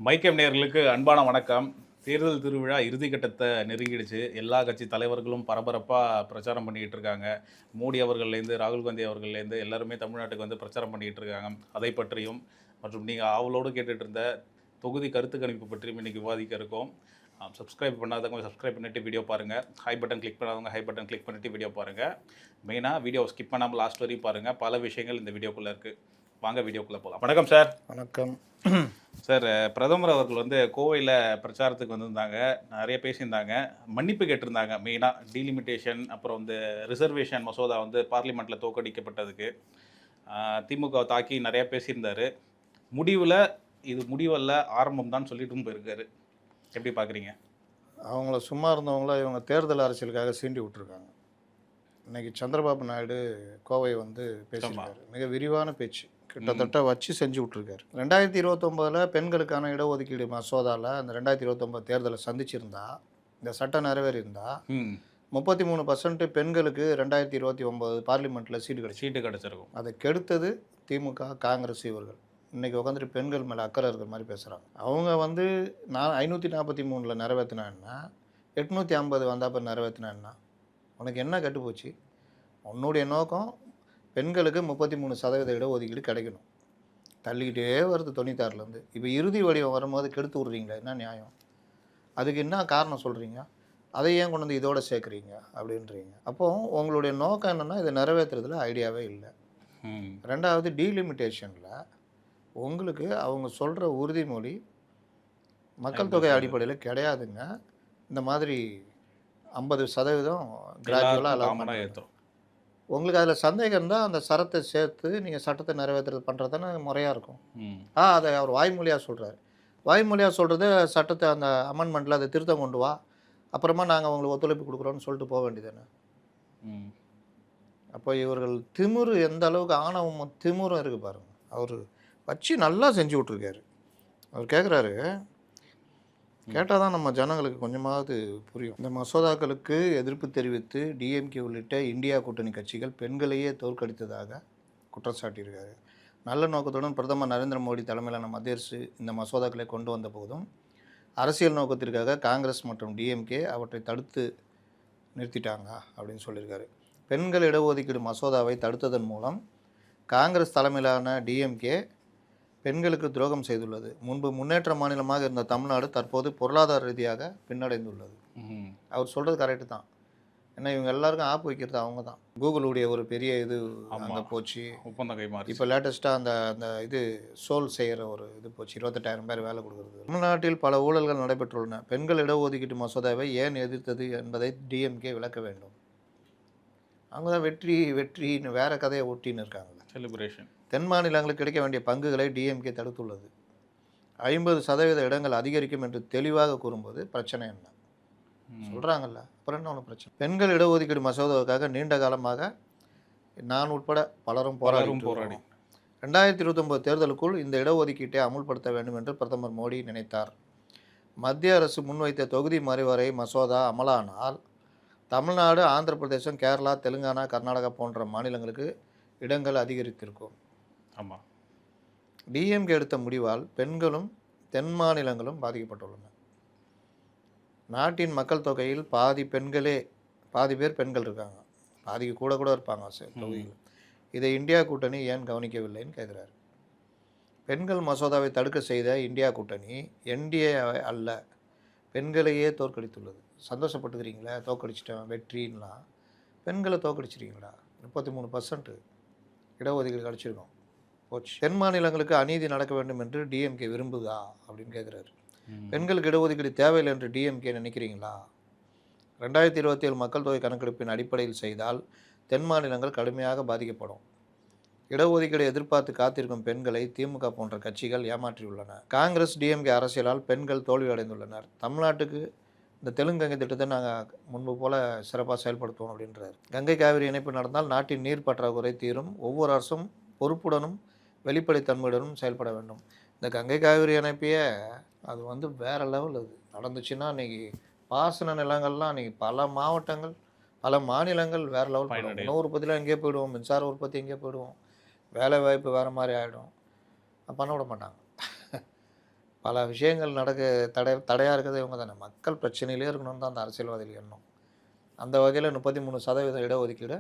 மைக்கேம் நேயர்களுக்கு அன்பான வணக்கம். தேர்தல் திருவிழா இறுதிக்கட்டத்தை நெருங்கிடுச்சு. எல்லா கட்சி தலைவர்களும் பரபரப்பாக பிரச்சாரம் பண்ணிக்கிட்டு இருக்காங்க. மோடி அவர்கள்லேருந்து ராகுல் காந்தி அவர்கள்லேருந்து எல்லாருமே தமிழ்நாட்டுக்கு வந்து பிரச்சாரம் பண்ணிக்கிட்டு இருக்காங்க. அதை பற்றியும் மற்றும் நீங்கள் ஆவலோடு கேட்டுட்டு இருந்த தொகுதி கருத்து கணிப்பு பற்றியும் இன்றைக்கி விவாதிக்க இருக்கோம். சப்ஸ்கிரைப் பண்ணாதவங்க சப்ஸ்கிரைப் பண்ணிவிட்டு வீடியோ பாருங்கள். ஹை பட்டன் கிளிக் பண்ணாதவங்க ஹை பட்டன் கிளிக் பண்ணிவிட்டு வீடியோ பாருங்கள். மெயினாக வீடியோ ஸ்கிப் பண்ணாமல் லாஸ்ட் வரையும் பாருங்கள். பல விஷயங்கள் இந்த வீடியோக்குள்ளே இருக்குது. வாங்க வீடியோக்குள்ளே போகலாம். வணக்கம் சார். வணக்கம் சார். பிரதமர் அவர்கள் வந்து கோவையில் பிரச்சாரத்துக்கு வந்திருந்தாங்க. நிறைய பேசியிருந்தாங்க. மன்னிப்பு கேட்டிருந்தாங்க. மெயினாக டீலிமிட்டேஷன் அப்புறம் வந்து ரிசர்வேஷன் மசோதா வந்து பார்லிமெண்ட்டில் தோற்கடிக்கப்பட்டதுக்கு திமுக தாக்கி நிறையா பேசியிருந்தார். முடிவில் இது முடிவல்ல ஆரம்பம் தான் சொல்லிட்டும் போயிருக்காரு. எப்படி பார்க்குறீங்க? அவங்கள சும்மா இருந்தவங்கள இவங்க தேர்தல் அரசியலுக்காக சீண்டி விட்டுருக்காங்க. இன்னைக்கு சந்திரபாபு நாயுடு கோவை வந்து பேசியிருக்காரு. மிக விரிவான பேச்சு கிட்டத்தட்ட வச்சு செஞ்சு விட்ருக்காரு. 2029 பெண்களுக்கான இடஒதுக்கீடு மசோதாவில் அந்த 2029 தேர்தலை சந்திச்சிருந்தா, இந்த சட்டம் நிறைவேறியிருந்தா 33% பெண்களுக்கு 2029 பார்லிமெண்ட்டில் சீட்டு கிடச்சிருக்கும். அதை கெடுத்தது திமுக, காங்கிரஸ் இவர்கள். இன்றைக்கி உட்காந்துட்டு பெண்கள் மேலே அக்கறை இருக்கிற மாதிரி பேசுகிறாங்க. அவங்க வந்து 543 நிறைவேற்றினா என்ன, 850 வந்தால் பேர் நிறைவேற்றினா என்ன? உனக்கு என்ன கெட்டுப்போச்சு? உன்னுடைய நோக்கம் பெண்களுக்கு 33% இடஒதுக்கீடு கிடைக்கணும். தள்ளிக்கிட்டே வருது 96லேருந்து. இப்போ இறுதி வடிவம் வரும்போது கெடுத்து விட்றீங்களா? என்ன நியாயம்? அதுக்கு என்ன காரணம் சொல்கிறீங்க? அதை ஏன் கொண்டு வந்து இதோடு சேர்க்குறீங்க அப்படின்றீங்க. அப்போது உங்களுடைய நோக்கம் என்னென்னா இதை நிறைவேற்றுறதுல ஐடியாவே இல்லை. ரெண்டாவது டீலிமிட்டேஷனில் உங்களுக்கு அவங்க சொல்கிற உறுதிமொழி மக்கள் தொகை அடிப்படையில் கிடையாதுங்க. இந்த மாதிரி 50% கிராஜுவலாக அலோவ் ஏற்றும். உங்களுக்கு அதில் சந்தேகம் இருந்தால் அந்த சரத்தை சேர்த்து நீங்கள் சட்டத்தை நிறைவேற்றுறது பண்ணுறது தானே முறையாக இருக்கும். அதை அவர் வாய்மொழியாக சொல்கிறார். வாய்மொழியாக சொல்கிறது சட்டத்தை அந்த அமெண்ட்மெண்ட்டில் அதை திருத்தம் கொண்டு வா, அப்புறமா நாங்கள் அவங்களுக்கு ஒத்துழைப்பு கொடுக்குறோன்னு சொல்லிட்டு போக வேண்டியதானே. அப்போ இவர்கள் திமிரு எந்த அளவுக்கு ஆணவமும் திமிரும் இருக்குது பாருங்கள். அவர் வச்சு நல்லா செஞ்சு விட்ருக்காரு. அவர் கேட்குறாரு, கேட்டால் தான் நம்ம ஜனங்களுக்கு கொஞ்சமாவது புரியும். இந்த மசோதாக்களுக்கு எதிர்ப்பு தெரிவித்து டிஎம்கே உள்ளிட்ட இந்தியா கூட்டணி கட்சிகள் பெண்களையே தோற்கடித்ததாக குற்றம் சாட்டியிருக்காரு. நல்ல நோக்கத்துடன் பிரதமர் நரேந்திர மோடி தலைமையிலான மத்திய அரசு இந்த மசோதாக்களை கொண்டு வந்த போதும் அரசியல் நோக்கத்திற்காக காங்கிரஸ் மற்றும் டிஎம்கே அவற்றை தடுத்து நிறுத்திட்டாங்க அப்படின்னு சொல்லியிருக்காரு. பெண்கள் இடஒதுக்கீடு மசோதாவை தடுத்ததன் மூலம் காங்கிரஸ் தலைமையிலான டிஎம்கே பெண்களுக்கு துரோகம் செய்துள்ளது. முன்பு முன்னேற்ற மாநிலமாக இருந்த தமிழ்நாடு தற்போது பொருளாதார ரீதியாக பின்னடைந்துள்ளது. அவர் சொல்கிறது கரெக்டு தான். ஏன்னா இவங்க எல்லாருக்கும் ஆப் வைக்கிறது அவங்க தான். கூகுளுடைய ஒரு பெரிய இது அங்கே போச்சு, ஒப்பந்தம் கைமாறி. இப்போ லேட்டஸ்ட்டாக அந்த இது சோல் செய்கிற ஒரு இது போச்சு, 28,000 பேர் வேலை கொடுக்குறது. தமிழ்நாட்டில் பல ஊழல்கள் நடைபெற்றுள்ளன. பெண்கள் இடஒதுக்கீட்டு மசோதாவை ஏன் எதிர்த்தது என்பதை டிஎம்கே விளக்க வேண்டும். அவங்க தான் வெற்றின்னு வேறு கதையை ஒட்டின்னு இருக்காங்க. செலிப்ரேஷன். தென் மாநிலங்களுக்கு கிடைக்க வேண்டிய பங்குகளை டிஎம்கே தடுத்துள்ளது. 50% இடங்கள் அதிகரிக்கும் என்று தெளிவாக கூறும்போது பிரச்சனை என்ன சொல்கிறாங்கல்ல, அப்புறம் என்ன ஒன்று பிரச்சனை? பெண்கள் இடஒதுக்கீடு மசோதாவுக்காக நீண்ட காலமாக நான் உட்பட பலரும் போராடி 2029 தேர்தலுக்குள் இந்த இடஒதுக்கீட்டை அமுல்படுத்த வேண்டும் என்று பிரதமர் மோடி நினைத்தார். மத்திய அரசு முன்வைத்த தொகுதி மறுவரை மசோதா அமலானால் தமிழ்நாடு, ஆந்திர பிரதேசம், கேரளா, தெலுங்கானா, கர்நாடகா போன்ற மாநிலங்களுக்கு இடங்கள் அதிகரித்திருக்கும். ஆமாம். டிஎம்கே எடுத்த முடிவால் பெண்களும் தென் மாநிலங்களும் பாதிக்கப்பட்டுள்ளன. நாட்டின் மக்கள் தொகையில் பாதி பேர் பெண்கள் இருக்காங்க, பாதிக்கு கூட இருப்பாங்க தொகுதியில். இதை இந்தியா கூட்டணி ஏன் கவனிக்கவில்லைன்னு கேட்குறாரு. பெண்கள் மசோதாவை தடுக்க செய்த இந்தியா கூட்டணி என்டிஏ அல்ல, பெண்களையே தோற்கடித்துள்ளது. சந்தோஷப்பட்டுக்கிறீங்களா? தோற்கடிச்சிட்டேன் வெற்றின்லாம். பெண்களை தோற்கடிச்சிருக்கீங்களா? 33% இடஒதுக்கீடு கிடச்சிருக்கோம், போச்சு. தென் மாநிலங்களுக்கு அநீதி நடக்க வேண்டும் என்று டிஎம்கே விரும்புதா அப்படின்னு கேட்குறாரு. பெண்களுக்கு இடஒதுக்கீடு தேவையில்லை என்று டிஎம்கே நினைக்கிறீங்களா? 2027 மக்கள் தொகை கணக்கெடுப்பின் அடிப்படையில் செய்தால் தென் மாநிலங்கள் கடுமையாக பாதிக்கப்படும். இடஒதுக்கீடு எதிர்பார்த்து காத்திருக்கும் பெண்களை திமுக போன்ற கட்சிகள் ஏமாற்றியுள்ளன. காங்கிரஸ் டிஎம்கே அரசியலால் பெண்கள் தோல்வியடைந்துள்ளனர். தமிழ்நாட்டுக்கு இந்த தெலுங்கங்கை திட்டத்தை நாங்கள் முன்பு போல் சிறப்பாக செயல்படுத்துவோம் அப்படின்றார். கங்கை காவிரி இணைப்பு நடந்தால் நாட்டின் நீர் பற்றாக்குறை தீரும். ஒவ்வொரு அரசும் பொறுப்புடனும் வெளிப்படைத்தன்மையுடனும் செயல்பட வேண்டும். இந்த கங்கை காவிரி இணைப்பையே அது வந்து வேறு லெவல் அது நடந்துச்சுன்னா இன்றைக்கி பாசன நிலங்கள்லாம் இன்றைக்கி பல மாவட்டங்கள், பல மாநிலங்கள் வேறு லெவல் போயிடும். உணவு உற்பத்திலாம் எங்கேயே போயிடுவோம், மின்சார உற்பத்தி எங்கேயே போயிடுவோம், வேலை வாய்ப்பு வேறு மாதிரி ஆகிடும். பண்ண விட மாட்டாங்க. பல விஷயங்கள் தடையாக இருக்கிறது இவங்க தானே. மக்கள் பிரச்சனையிலே இருக்கணும்னு தான் அந்த அரசியல்வாதிகள் எண்ணம். அந்த வகையில் 33% இடஒதுக்கீடு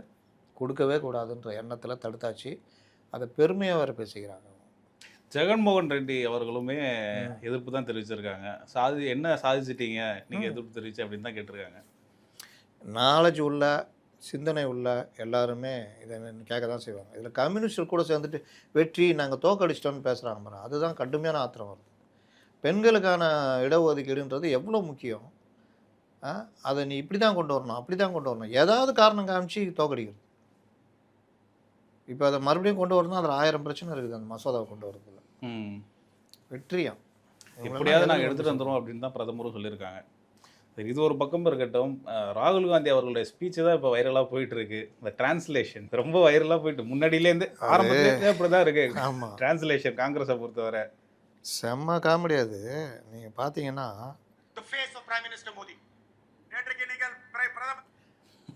கொடுக்கவே கூடாதுன்ற எண்ணத்தில் தடுத்தாச்சு. அதை பெருமையாக வேறு பேசிக்கிறாங்க. ஜெகன்மோகன் ரெட்டி அவர்களுமே எதிர்ப்பு தான் தெரிவிச்சிருக்காங்க. என்ன சாதிச்சிட்டீங்க நீங்கள் எதிர்ப்பு தெரிவிச்சு அப்படின்னு தான் கேட்டிருக்காங்க. நாலேஜ் உள்ள சிந்தனை உள்ள எல்லாருமே இதை கேட்க தான் செய்வாங்க. இதில் கம்யூனிஸ்ட் கூட சேர்ந்துட்டு வெற்றி நாங்கள் தோக்கடிச்சிட்டோன்னு பேசுகிறாங்க பாருங்க, அதுதான் கடுமையான ஆத்திரம் வருது. பெண்களுக்கான இடஒதுக்கீடுன்றது எவ்வளோ முக்கியம். அதை நீ இப்படி தான் கொண்டு வரணும், அப்படி தான் கொண்டு வரணும், ஏதாவது காரணம் காமிச்சு தோக்கடிக்கிறது. இப்போ அதை மறுபடியும் கொண்டு வரணும், அதில் 1000 பிரச்சனை இருக்குது அந்த மசோதாவை கொண்டு வரதுல. வெற்றியா எப்படியாவது நாங்கள் எடுத்துகிட்டு வந்துடுவோம் அப்படின்னு தான் பிரதமரும் சொல்லியிருக்காங்க. சரி, இது ஒரு பக்கம் இருக்கட்டும். ராகுல் காந்தி அவர்களுடைய ஸ்பீச்சு தான் இப்போ வைரலாக போயிட்டு இருக்கு. இந்த டிரான்ஸ்லேஷன் ரொம்ப வைரலாக போயிட்டு முன்னாடியிலேருந்து ஆரம்பத்துலேருந்தே அப்படி தான் இருக்கு. ஆமாம், டிரான்ஸ்லேஷன் காங்கிரஸை பொறுத்தவரை செம்ம காமெடி. அது நீங்கள் பார்த்தீங்கன்னா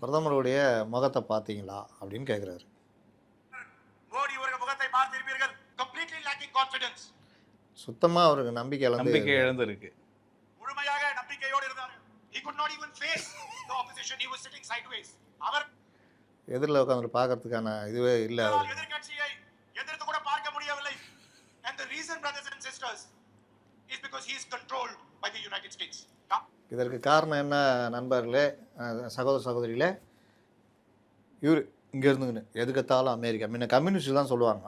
பிரதமருடைய முகத்தை பார்த்தீங்களா அப்படின்னு கேட்குறாரு. சுத்தமாக அவருக்கு நம்பிக்கை இழந்திருக்கு. முழுமையாக நம்பிக்கையோடு இருந்தார். He could not even face the opposition. He was sitting sideways. அவர் எதிரில் உட்காந்து பார்க்கறதுக்கான இதுவே இல்லை. எதிர்க்கட்சியை எதிர்த்து கூட பார்க்க முடியவில்லை. And the reason, brothers and sisters, is because he is controlled by the United States. இதற்கு காரணம் என்ன நண்பர்களே, சகோதர சகோதரிகளே, இவர் இங்கே இருந்துங்கன்னு எதுக்கத்தாலும் அமெரிக்கா முன்ன கம்யூனிஸ்ட் தான் சொல்லுவாங்க,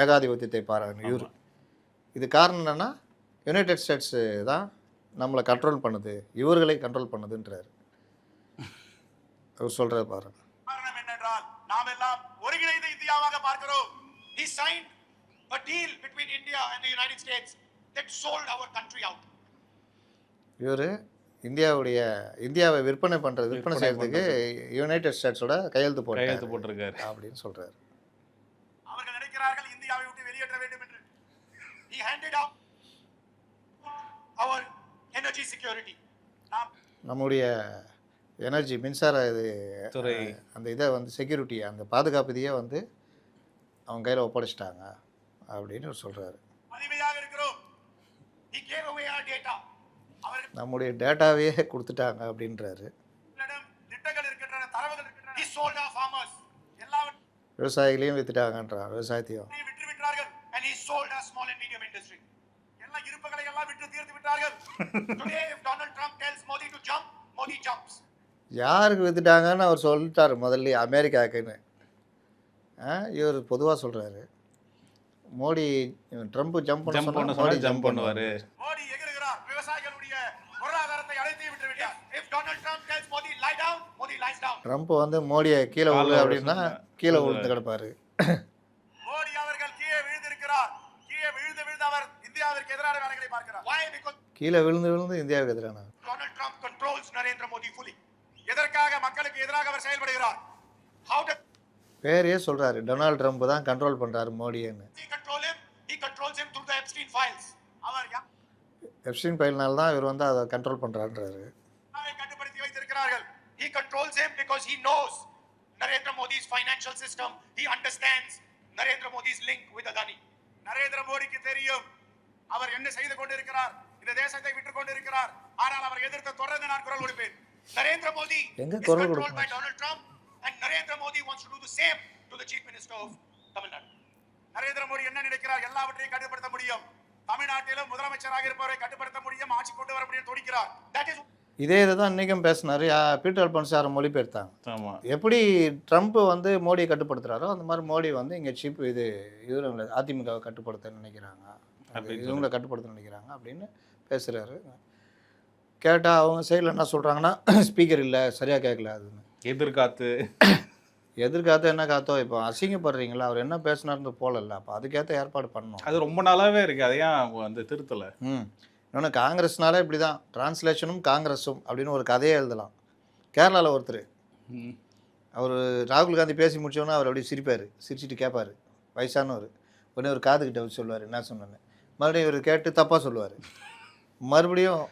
ஏகாதிபத்தியத்தை பாருங்க இவர். இது காரணம் என்னென்னா யுனைடெட் ஸ்டேட்ஸு தான் நம்மளை கண்ட்ரோல் பண்ணுது, இவர்களை கண்ட்ரோல் பண்ணுதுன்றாரு. அவர் சொல்கிறார் பாருங்க. காரணம் என்னென்றால் நாம் எல்லாம் ஒருங்கிணைந்த இந்தியாவாக பார்க்கிறோம். He signed a deal between India and the United States that sold our country out. இவர் இந்தியாவை விற்பனை செய்யறதுக்கு யுனைடெட் ஸ்டேட்ஸோட கையெழுத்து போட்டிருக்காரு அப்படின்னு சொல்றாரு. அவர்கள் நினைக்கிறார்கள் இந்தியாவை விட்டு வெளியேற்ற வேண்டும் என்று. He handed out our energy security. நம்முடைய எனர்ஜி மின்சார துறை அந்த இதை செக்யூரிட்டி, அந்த பாதுகாப்பு இதையே அவங்க கையில் ஒப்படைச்சிட்டாங்க அப்படின்னு சொல்றாரு. மதிமையாக இருக்கிறோம். He gave away our data. நம்முடைய டேட்டாவையே கொடுத்துட்டாங்க அப்படின்றாரு. திட்டங்கள் இருக்கின்றன, தரவுகள் இருக்கின்றன. He sold our farmers. விவசாயிகளையும் வித்துட்டாங்கன்றார், விவசாயத்தையும் விற்று விட்டார்கள். And he sold our small and medium industry. எல்லா இருப்புகளை எல்லாம் விற்று தீர்த்து விட்டார்கள். Today if Donald Trump tells Modi to jump, Modi jumps. யாருக்கு வித்துட்டாங்கன்னு அவர் சொல்லிட்டாரு முதல்ல, அமெரிக்காவுக்குன்னு. இவர் பொதுவாக சொல்றாரு, மோடி ட்ரம்ப் ஜம்ப் பண்ண மோடி ஜம்ப் பண்ணுவாரு. மோடி எகிறுகிறார், விவசாயிகளுடைய பொருளாதாரத்தை அழைத்து விட்டு விட்டார். If Donald Trump tells Modi lie down, Modi lies down. Trump மோடியை கீழே விழு அப்படின்னா கீழே விழுந்து கிடப்பாரு. மோடி அவர்கள் கீழே விழுந்திருக்கிறார். கீழே விழுந்து அவர் இந்தியாவிற்கு எதிரான வேலைகளை பார்க்கிறார். Why? Because கீழே விழுந்து இந்தியாவுக்கு எதிரான. Donald Trump controls Narendra Modi fully. எதற்காக மக்களுக்கு எதிராக அவர் செயல்படுகிறார்? How does பேரே சொல்றாரு, டொனால்ட் ட்ரம்ப் தான் கண்ட்ரோல் பண்றாரு மோடின்னு. he controls him through the Epstein files. அவர் எப்ஸ்டீன் ஃபைல்னால தான் இவர் அதை கண்ட்ரோல் பண்றாருன்றாரு. அவரை கட்டுப்படுத்தி வைத்திருக்கிறார்கள். He controls him because he knows Narendra Modi's financial system. He understands Narendra Modi's link with Adani. Narendra மோடிக்கு தெரியும் அவர் என்ன செய்து கொண்டிருக்கிறார், இந்த தேசத்தை விட்டு கொண்டிருக்கிறார். ஆனால் அவர் எதிர்த்து தொடர்ந்து நான் குரல் கொடுப்பேன். Narendra Modi is controlled by Donald Trump and Narendra Modi wants to do the same to the Chief Minister of Tamil Nadu. Narendra Modi என்ன நினைக்கிறார், எல்லாவற்றையும் கட்டுப்படுத்த முடியும், தமிழ்நாட்டிலும் முதலமைச்சராக இருப்பவரை கட்டுப்படுத்த முடியும், ஆட்சி கொண்டு வர முடியும் துடிக்கிறார். இதே தான் இன்னைக்கும் பேசினாரு. பீட்டர் அல்பன்சார் மொழிபெயர்த்தாங்க. எப்படி ட்ரம்ப் மோடியை கட்டுப்படுத்துறாரோ அந்த மாதிரி மோடி இங்கே சீப் இவங்களை அதிமுகவை கட்டுப்படுத்த நினைக்கிறாங்க, இவங்களை கட்டுப்படுத்த நினைக்கிறாங்க அப்படின்னு பேசுறாரு. கேட்டால் அவங்க சைடில் என்ன சொல்கிறாங்கன்னா, ஸ்பீக்கர் இல்லை, சரியாக கேட்கல, அதுன்னு எதிர்காத்து என்ன காத்தோ. இப்போ அசிங்கப்படுறீங்களா, அவர் என்ன பேசினார்னு போகல, அப்போ அதுக்கேற்ற ஏற்பாடு பண்ணணும். அது ரொம்ப நாளாகவே இருக்குது, அதையும் அவங்க திருத்தலை. இன்னொன்று காங்கிரஸ்னாலே இப்படி தான், டிரான்ஸ்லேஷனும் காங்கிரஸும் அப்படின்னு ஒரு கதையை எழுதலாம். கேரளாவில் ஒருத்தர், அவர் ராகுல் காந்தி பேசி முடிச்சோன்னா அவர் அப்படியே சிரிச்சிட்டு கேட்பார், வயசானவர். உடனே ஒரு காதுகிட்ட வச்சு சொல்லுவார் என்ன சொன்னேன்னு. மறுபடியும் இவர் கேட்டு தப்பாக சொல்லுவார், மறுபடியும்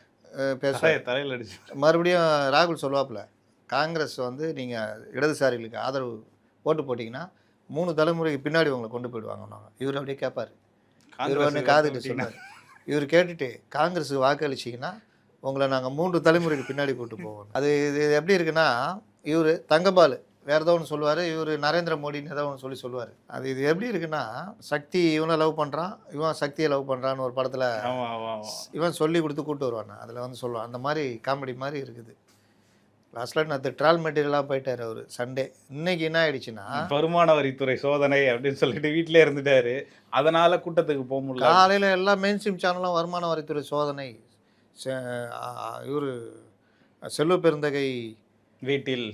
பேசுவார், தலையில் அடிச்சு. மறுபடியும் ராகுல் சொல்லுவாப்புல, காங்கிரஸ் நீங்கள் இடதுசாரிகளுக்கு ஆதரவு ஓட்டு போட்டிங்கன்னா 3 தலைமுறைக்கு பின்னாடி உங்களை கொண்டு போயிடுவாங்க. இவர் அப்படியே கேட்பார், இவர் காதுகிட்ட சொல்லுவார், இவர் கேட்டுட்டு காங்கிரஸுக்கு வாக்களிச்சிங்கன்னா உங்களை நாங்கள் 3 தலைமுறைக்கு பின்னாடி கூட்டு போவோம். இது எப்படி இருக்குன்னா, இவர் தங்கபால் வேறு ஏதோ ஒன்று சொல்லுவார், இவர் நரேந்திர மோடின்னு ஏதோ ஒன்று சொல்லுவார். இது எப்படி இருக்குன்னா, சக்தி இவனை லவ் பண்ணுறான், இவன் சக்தியை லவ் பண்ணுறான்னு ஒரு படத்தில் இவன் சொல்லி கொடுத்து கூப்பிட்டு வருவான். அதில் வந்து சொல்லுவான். அந்த மாதிரி காமெடி மாதிரி இருக்குது. லாஸ்ட்டில் நான் ட்ரால் மெட்டீரியலாக போயிட்டார் அவர் சண்டே. இன்னைக்கு என்ன ஆயிடுச்சுன்னா, வருமான வரித்துறை சோதனை அப்படின்னு சொல்லிட்டு வீட்டிலே இருந்துட்டாரு. அதனால கூட்டத்துக்கு போக முடியல. காலையில் எல்லா மெயின் ஸ்ட்ரீம் சேனலும் வருமான வரித்துறை சோதனை, இவர் செல்வ பெருந்தகை வீட்டில்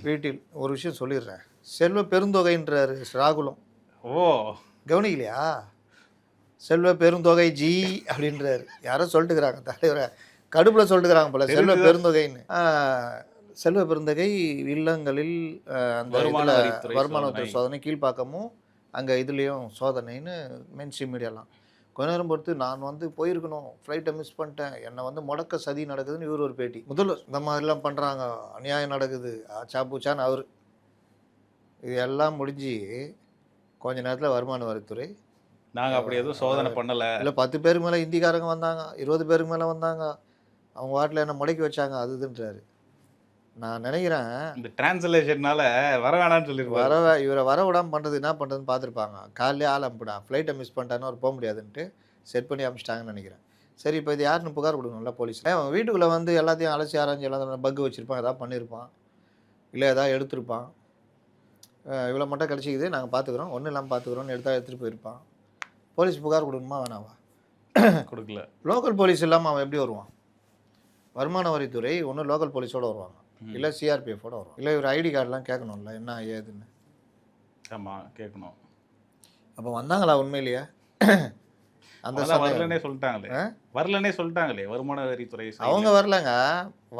ஒரு விஷயம் சொல்லிடுறேன். செல்வ பெருந்தொகைன்றாரு ராகுலம். ஓ, கவனிக்கலையா? செல்வ பெருந்தொகை ஜி அப்படின்றாரு. யாரோ சொல்லிட்டுக்கிறாங்க, தலைவரை கடுப்பில் சொல்லிட்டுக்கிறாங்க போல, செல்வ பெருந்தொகைன்னு. செல்வ பெருந்தகை இல்லங்களில் அந்த வருமான வரித்துறை சோதனை, கீழ்ப்பாக்கமும் அங்கே இதுலேயும் சோதனைன்னு மெயின் ஸ்ட்ரீம் மீடியாலாம். கொஞ்ச நேரம் பொறுத்து நான் வந்து போயிருக்கணும், ஃப்ளைட்டை மிஸ் பண்ணிட்டேன், என்னை வந்து முடக்க சதி நடக்குதுன்னு இவர் ஒரு பேட்டி. முதல்ல இந்த மாதிரிலாம் பண்ணுறாங்க, அநியாயம் நடக்குது, சாப்பூச்சான்னு அவர். இது எல்லாம் முடிஞ்சு கொஞ்ச நேரத்தில் வருமான வரித்துறை, நாங்கள் அப்படி எதுவும் சோதனை பண்ணலை, இல்லை 10 பேருக்கு மேலே இந்திக்காரங்க வந்தாங்க, 20 பேருக்கு மேலே வந்தாங்க, அவங்க வாட்டில் என்ன முடக்கி வச்சாங்க, அதுன்றாரு. நான் நினைக்கிறேன் இந்த டிரான்ஸ்லேஷன்னால வர வேணாம்னு சொல்லியிருப்பாரு. இவரை வர விடாமல் பண்ணுறது என்ன பண்ணுறதுன்னு பார்த்துருப்பாங்க. காலையிலே ஆள் அனுப்பிடா, ஃப்ளைட்டை மிஸ் பண்ணிட்டான்னு அவர் போக முடியாதுன்ட்டு செட் பண்ணி அனுப்பிச்சிட்டாங்கன்னு நினைக்கிறேன். சரி, இப்போ இது யாருன்னு புகார் கொடுக்கணும்ல போலீஸ். அவன் வீட்டுக்குள்ளே வந்து எல்லாத்தையும் அலசி ஆராய்ச்சி எல்லாம் பக்கு வச்சுருப்பான், எதாவது பண்ணியிருப்பான், இல்லை எதாவது எடுத்திருப்பான். இவ்வளோ மட்டும் கிடச்சிக்குது, நாங்கள் பார்த்துக்குறோம், ஒன்றும் இல்லாமல் பார்த்துக்குறோன்னு எடுத்துகிட்டு போயிருப்பான். போலீஸ் புகார் கொடுக்கணுமா வேணாவா? கொடுக்கல. லோக்கல் போலீஸ் இல்லாமல் அவன் எப்படி வருவான்? வருமான வரித்துறை ஒன்று லோக்கல் போலீஸோடு வருவாங்க, இல்லை சிஆர்பிஎஃபோட வரும், இல்லை இவர் ஐடி கார்டெலாம் கேட்கணும்ல என்ன ஏதுன்னு. ஆமாம், கேட்கணும். அப்போ வந்தாங்களா உண்மையிலேயே? அந்த வரலன்னே சொல்லிட்டாங்களே வருமான வரித்துறை. அவங்க வரலங்க,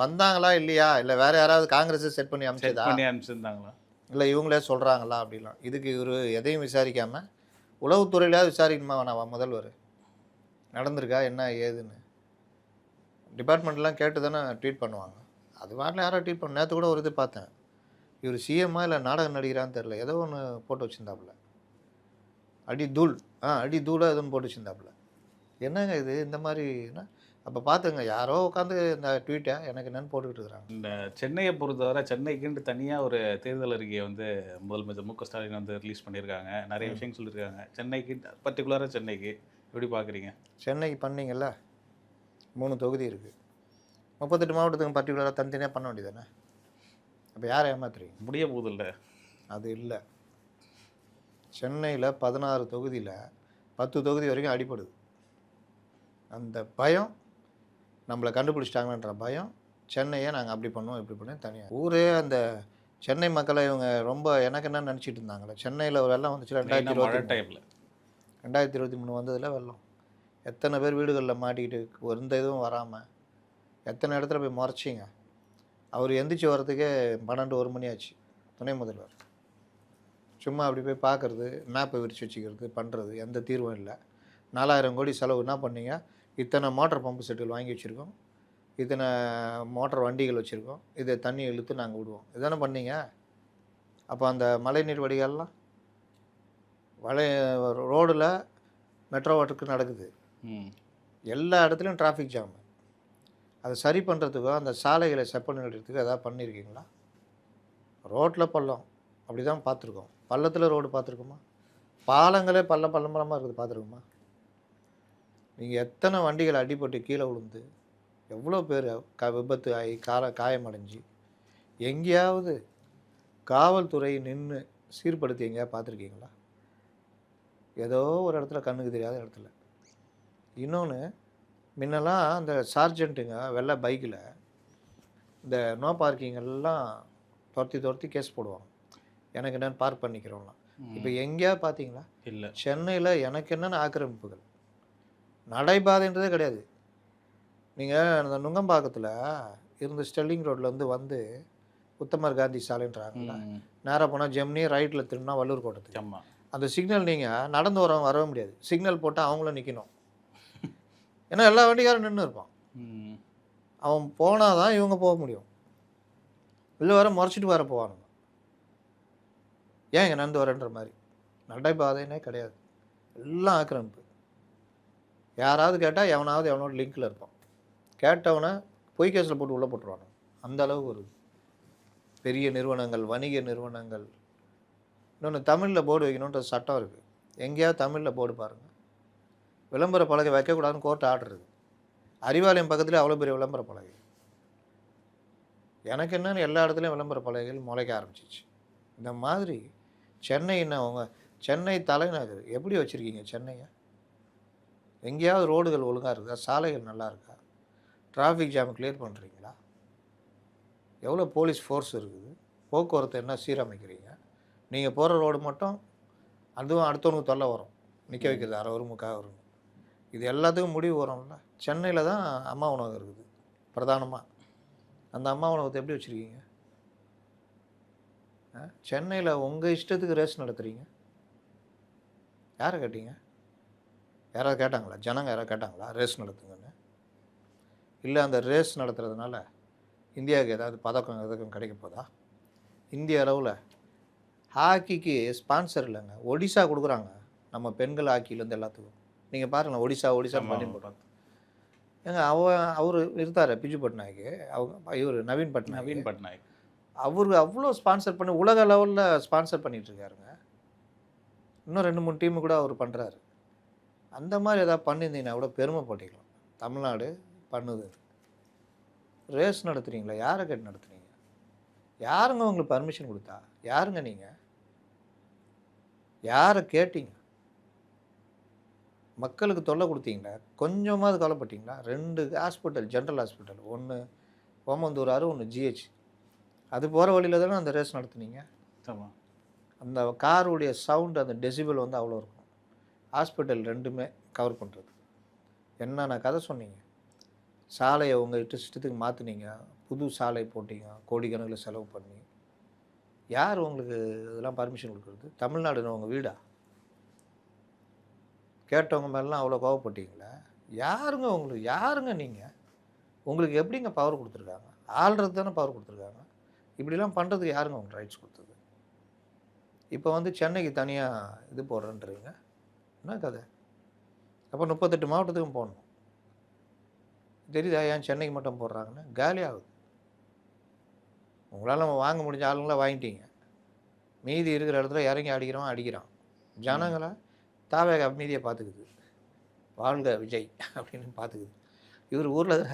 வந்தாங்களா இல்லையா, இல்லை வேற யாராவது காங்கிரஸ் செட் பண்ணி அனுப்பிச்சிருந்தாங்களா, இல்லை இவங்களே சொல்கிறாங்களா அப்படிலாம். இதுக்கு இவர் எதையும் விசாரிக்காமல் உளவுத்துறையிலாவது விசாரிக்கணுமா வேணாவா? முதல்வர் நடந்திருக்கா என்ன ஏதுன்னு டிபார்ட்மெண்ட்லாம் கேட்டு தானே ட்வீட் பண்ணுவாங்க. அது வாட்டில் யாரோ ட்வீட் பண்ண. நேற்று கூட ஒரு இது பார்த்தேன், இவர் சிஎம்மா இல்லை நாடக நடிகரான்னு தெரில, ஏதோ ஒன்று போட்டு வச்சுருந்தாப்புல, அடி தூளாக எதுவும் போட்டு வச்சுருந்தாப்புல. என்னங்க இது இந்த மாதிரினா? அப்போ பார்த்துங்க, யாரோ உட்காந்து இந்த ட்வீட்டை எனக்கு என்னென்னு போட்டுக்கிட்டு இருக்கிறாங்க. இந்த சென்னையை பொறுத்தவரை சென்னைக்குன்ட்டு தனியாக ஒரு தேர்தல் அறிக்கையை வந்து முதலமைச்சர் மு க ஸ்டாலின் வந்து ரிலீஸ் பண்ணியிருக்காங்க. நிறைய விஷயம் சொல்லியிருக்காங்க. சென்னைக்கு பர்டிகுலராக சென்னைக்கு எப்படி பார்க்குறீங்க? சென்னைக்கு பண்ணிங்கல்ல, 3 தொகுதி இருக்குது, 38 மாவட்டத்துக்கு பர்டிகுலராக தனித்தனியாக பண்ண வேண்டியதானே? அப்போ யாரை ஏமாத்துறீங்க? முடிய போகுது இல்லை, அது இல்லை. சென்னையில் 16 தொகுதியில் 10 தொகுதி வரைக்கும் அடிப்படுது. அந்த பயம், நம்மளை கண்டுபிடிச்சிட்டாங்கன்ற பயம், சென்னையை நாங்கள் அப்படி பண்ணுவோம் இப்படி பண்ணுவோம் தனியாக. ஊரே அந்த சென்னை மக்களை இவங்க ரொம்ப எனக்கு என்ன நினச்சிட்டு இருந்தாங்களே. சென்னையில் ஒரு வெள்ளம் வந்துச்சு 2023 வந்ததில் வெள்ளம். எத்தனை பேர் வீடுகளில் மாட்டிக்கிட்டு எந்த இதுவும் வராமல் எத்தனை இடத்துல போய் முறைச்சிங்க. அவர் எந்திரிச்சு வர்றதுக்கே 12-1 மணி ஆச்சு. துணை முதல்வர் சும்மா அப்படி போய் பார்க்குறது, மேப்பை விரித்து வச்சுக்கிறது, பண்ணுறது, எந்த தீர்வும் இல்லை. 4000 கோடி செலவு என்ன பண்ணீங்க? இத்தனை மோட்டர் பம்பு செட்டுகள் வாங்கி வச்சுருக்கோம், இத்தனை மோட்டர் வண்டிகள் வச்சுருக்கோம், இதை தண்ணி இழுத்து நாங்கள் விடுவோம், இதானே பண்ணீங்க. அப்போ அந்த மழைநீர் வடிகால்லாம் ரோடில் மெட்ரோ ஒர்க்கு நடக்குது, எல்லா இடத்துலையும் டிராஃபிக் ஜாமு. அதை சரி பண்ணுறதுக்கோ அந்த சாலைகளை செப்பல் நிறுத்துறதுக்கு எதாவது பண்ணியிருக்கீங்களா? ரோட்டில் பள்ளம் அப்படி தான் பார்த்துருக்கோம், பள்ளத்தில் ரோடு பார்த்துருக்கோமா? பாலங்களே பள்ளமாக இருக்குது பார்த்துருக்கோமா? நீங்கள் எத்தனை வண்டிகள் அடிபட்டு கீழே விழுந்து எவ்வளோ பேர் விபத்து ஆகி காயமடைஞ்சு எங்கேயாவது காவல்துறை நின்று சீர்படுத்தி எங்கேயா பார்த்துருக்கீங்களா? ஏதோ ஒரு இடத்துல கண்ணுக்கு தெரியாத இடத்துல. இன்னொன்று, முன்னெல்லாம் அந்த சார்ஜென்ட்டுங்க வெள்ளை பைக்கில் இந்த நோ பார்க்கிங் எல்லாம் துரத்தி கேஸ் போடுவாங்க, எனக்கு என்னென்னு பார்க் பண்ணிக்கிறோம்லாம். இப்போ எங்கேயா பார்த்தீங்களா? இல்லை. சென்னையில் எனக்கு என்னென்ன ஆக்கிரமிப்புகள், நடைபாதைன்றதே கிடையாது. நீங்கள் அந்த நுங்கம்பாக்கத்தில் இருந்த ஸ்டெல்லிங் ரோட்லேருந்து வந்து உத்தமர் காந்தி சாலைன்றாங்களா, நேராக போனால் ஜெம்னி, ரைட்டில் திரும்பினா வள்ளூர் கோட்டத்துக்கு. அந்த சிக்னல் நீங்கள் நடந்து வரவே முடியாது, சிக்னல் போட்டால் அவங்களும் நிற்கணும். ஏன்னா எல்லா வண்டிக்காரும் நின்று இருப்பான், அவன் போனால் தான் இவங்க போக முடியும், இல்லை வர முறைச்சிட்டு வர போவானுங்க. ஏன் இங்கே நடந்து வரேன்ற மாதிரி. நடைபாதைன்னே கிடையாது, எல்லாம் ஆக்கிரமிப்பு. யாராவது கேட்டால் எவனோட லிங்க்கில் இருப்பான். கேட்டவனை பொய் கேஸில் போட்டு உள்ளே போட்டுருவானு. அந்த அளவுக்கு ஒரு பெரிய நிறுவனங்கள், வணிக நிறுவனங்கள். இன்னொன்று தமிழில் போர்டு வைக்கணுன்ற சட்டம் இருக்குது. எங்கேயாவது தமிழில் போர்டு பாருங்கள். விளம்பர பலகை வைக்கக்கூடாதுன்னு கோர்ட் ஆர்டர் இருக்குது. அறிவாலயம் பக்கத்தில் அவ்வளோ பெரிய விளம்பர பலகை. எனக்கு என்னன்னு எல்லா இடத்துலையும் விளம்பர பலகைகள் முளைக்க ஆரம்பிச்சிச்சு. இந்த மாதிரி சென்னை தலைநகர் எப்படி வச்சுருக்கீங்க சென்னையை? எங்கேயாவது ரோடுகள் ஒழுங்காக இருக்கா? சாலைகள் நல்லா இருக்கா? டிராஃபிக் ஜாம் கிளியர் பண்ணுறீங்களா? எவ்வளோ போலீஸ் ஃபோர்ஸ் இருக்குது? போக்குவரத்து என்ன சீரமைக்கிறீங்க? நீங்கள் போகிற ரோடு மட்டும் அதுவும் அடுத்தவனுக்கு தொல்லை வரும், நிற்க வைக்கிறது அரை வரும் முக்கால் வரும். இது எல்லாத்துக்கும் முடிவு வரும்ல. சென்னையில் தான் அம்மா உணவகம் இருக்குது பிரதானமாக. அந்த அம்மா உணவகத்தை எப்படி வச்சுருக்கீங்க? சென்னையில் உங்கள் இஷ்டத்துக்கு ரேஸ் நடத்துகிறீங்க. யாரை கேட்டீங்க? யாராவது கேட்டாங்களா? ஜனங்க யாராவது கேட்டாங்களா ரேஸ் நடத்துங்கன்னு? இல்லை அந்த ரேஸ் நடத்துறதுனால இந்தியாவுக்கு ஏதாவது பதக்கம் கிடைக்க போதா? இந்திய அளவில் ஹாக்கிக்கு ஸ்பான்சர் இல்லைங்க. ஒடிசா கொடுக்குறாங்க நம்ம பெண்கள் ஹாக்கிலேருந்து எல்லாத்துக்கும். நீங்கள் பாருங்களேன், ஒடிசா பண்ணி போடுறாங்க. ஏங்க அவர் இருந்தார் பிஜு பட்நாயக், இவர் நவீன் பட்நாயக். அவர் அவ்வளோ ஸ்பான்சர் பண்ணி உலக லெவலில் ஸ்பான்சர் பண்ணிகிட்ருக்காருங்க. இன்னும் 2-3 டீமு கூட அவர் பண்ணுறாரு. அந்த மாதிரி எதாவது பண்ணியிருந்தீங்கன்னா கூட பெருமைப்பட்டிக்கலாம். தமிழ்நாடு பண்ணுது. ரேஸ் நடத்துகிறீங்களா? யாரை கேட்டு நடத்துகிறீங்க? யாருங்க உங்களுக்கு பர்மிஷன் கொடுத்தா? யாருங்க நீங்கள்? யாரை கேட்டீங்க? மக்களுக்கு தொல்லை கொடுத்தீங்களா? கொஞ்சமாவது கவலைப்பட்டீங்களா? 2 ஹாஸ்பிட்டல், ஜென்ரல் ஹாஸ்பிட்டல், ஒன்று ஓமந்தூராறு, ஒன்று ஜிஹெச். அது போகிற வழியில் தானே அந்த ரேஸ் நடத்துனீங்க. அந்த காருடைய சவுண்டு, அந்த டெசிபிள் வந்து அவ்வளோ இருக்கும். ஹாஸ்பிட்டல் 2மே கவர் பண்ணுறது. என்னென்ன கதை சொன்னீங்க? சாலையை உங்கள் இஷ்டத்துக்கு மாற்றுனீங்க, புது சாலை போட்டிங்க, கோடிக்கணக்கில் செலவு பண்ணி. யார் உங்களுக்கு இதெல்லாம் பர்மிஷன் கொடுக்குறது? தமிழ்நாடு உங்கள் வீடா? கேட்டவங்க மேலாம் அவ்வளோ கோவப்பட்டீங்களா? யாருங்க நீங்கள்? உங்களுக்கு எப்படிங்க பவர் கொடுத்துருக்காங்க? ஆள்றது தானே பவர் கொடுத்துருக்காங்க. இப்படிலாம் பண்ணுறதுக்கு யாருங்க உங்களுக்கு ரைட்ஸ் கொடுத்தது? இப்போ வந்து சென்னைக்கு தனியாக இது போடுறேன்றீங்க. என்ன கதை? அப்போ 38 மாவட்டத்துக்கும் போடணும். தெரியுதா ஏன் சென்னைக்கு மட்டும் போடுறாங்கன்னு? காலி ஆகுது. உங்களால் நம்ம வாங்க முடிஞ்ச ஆளுங்களாம் வாங்கிட்டீங்க. மீதி இருக்கிற இடத்துல இறங்கி அடிக்கிறான். ஜனங்களை தாவேக மீதியை பார்த்துக்குது. வாழ்க விஜய் அப்படின்னு பார்த்துக்குது. இவர் ஊரில்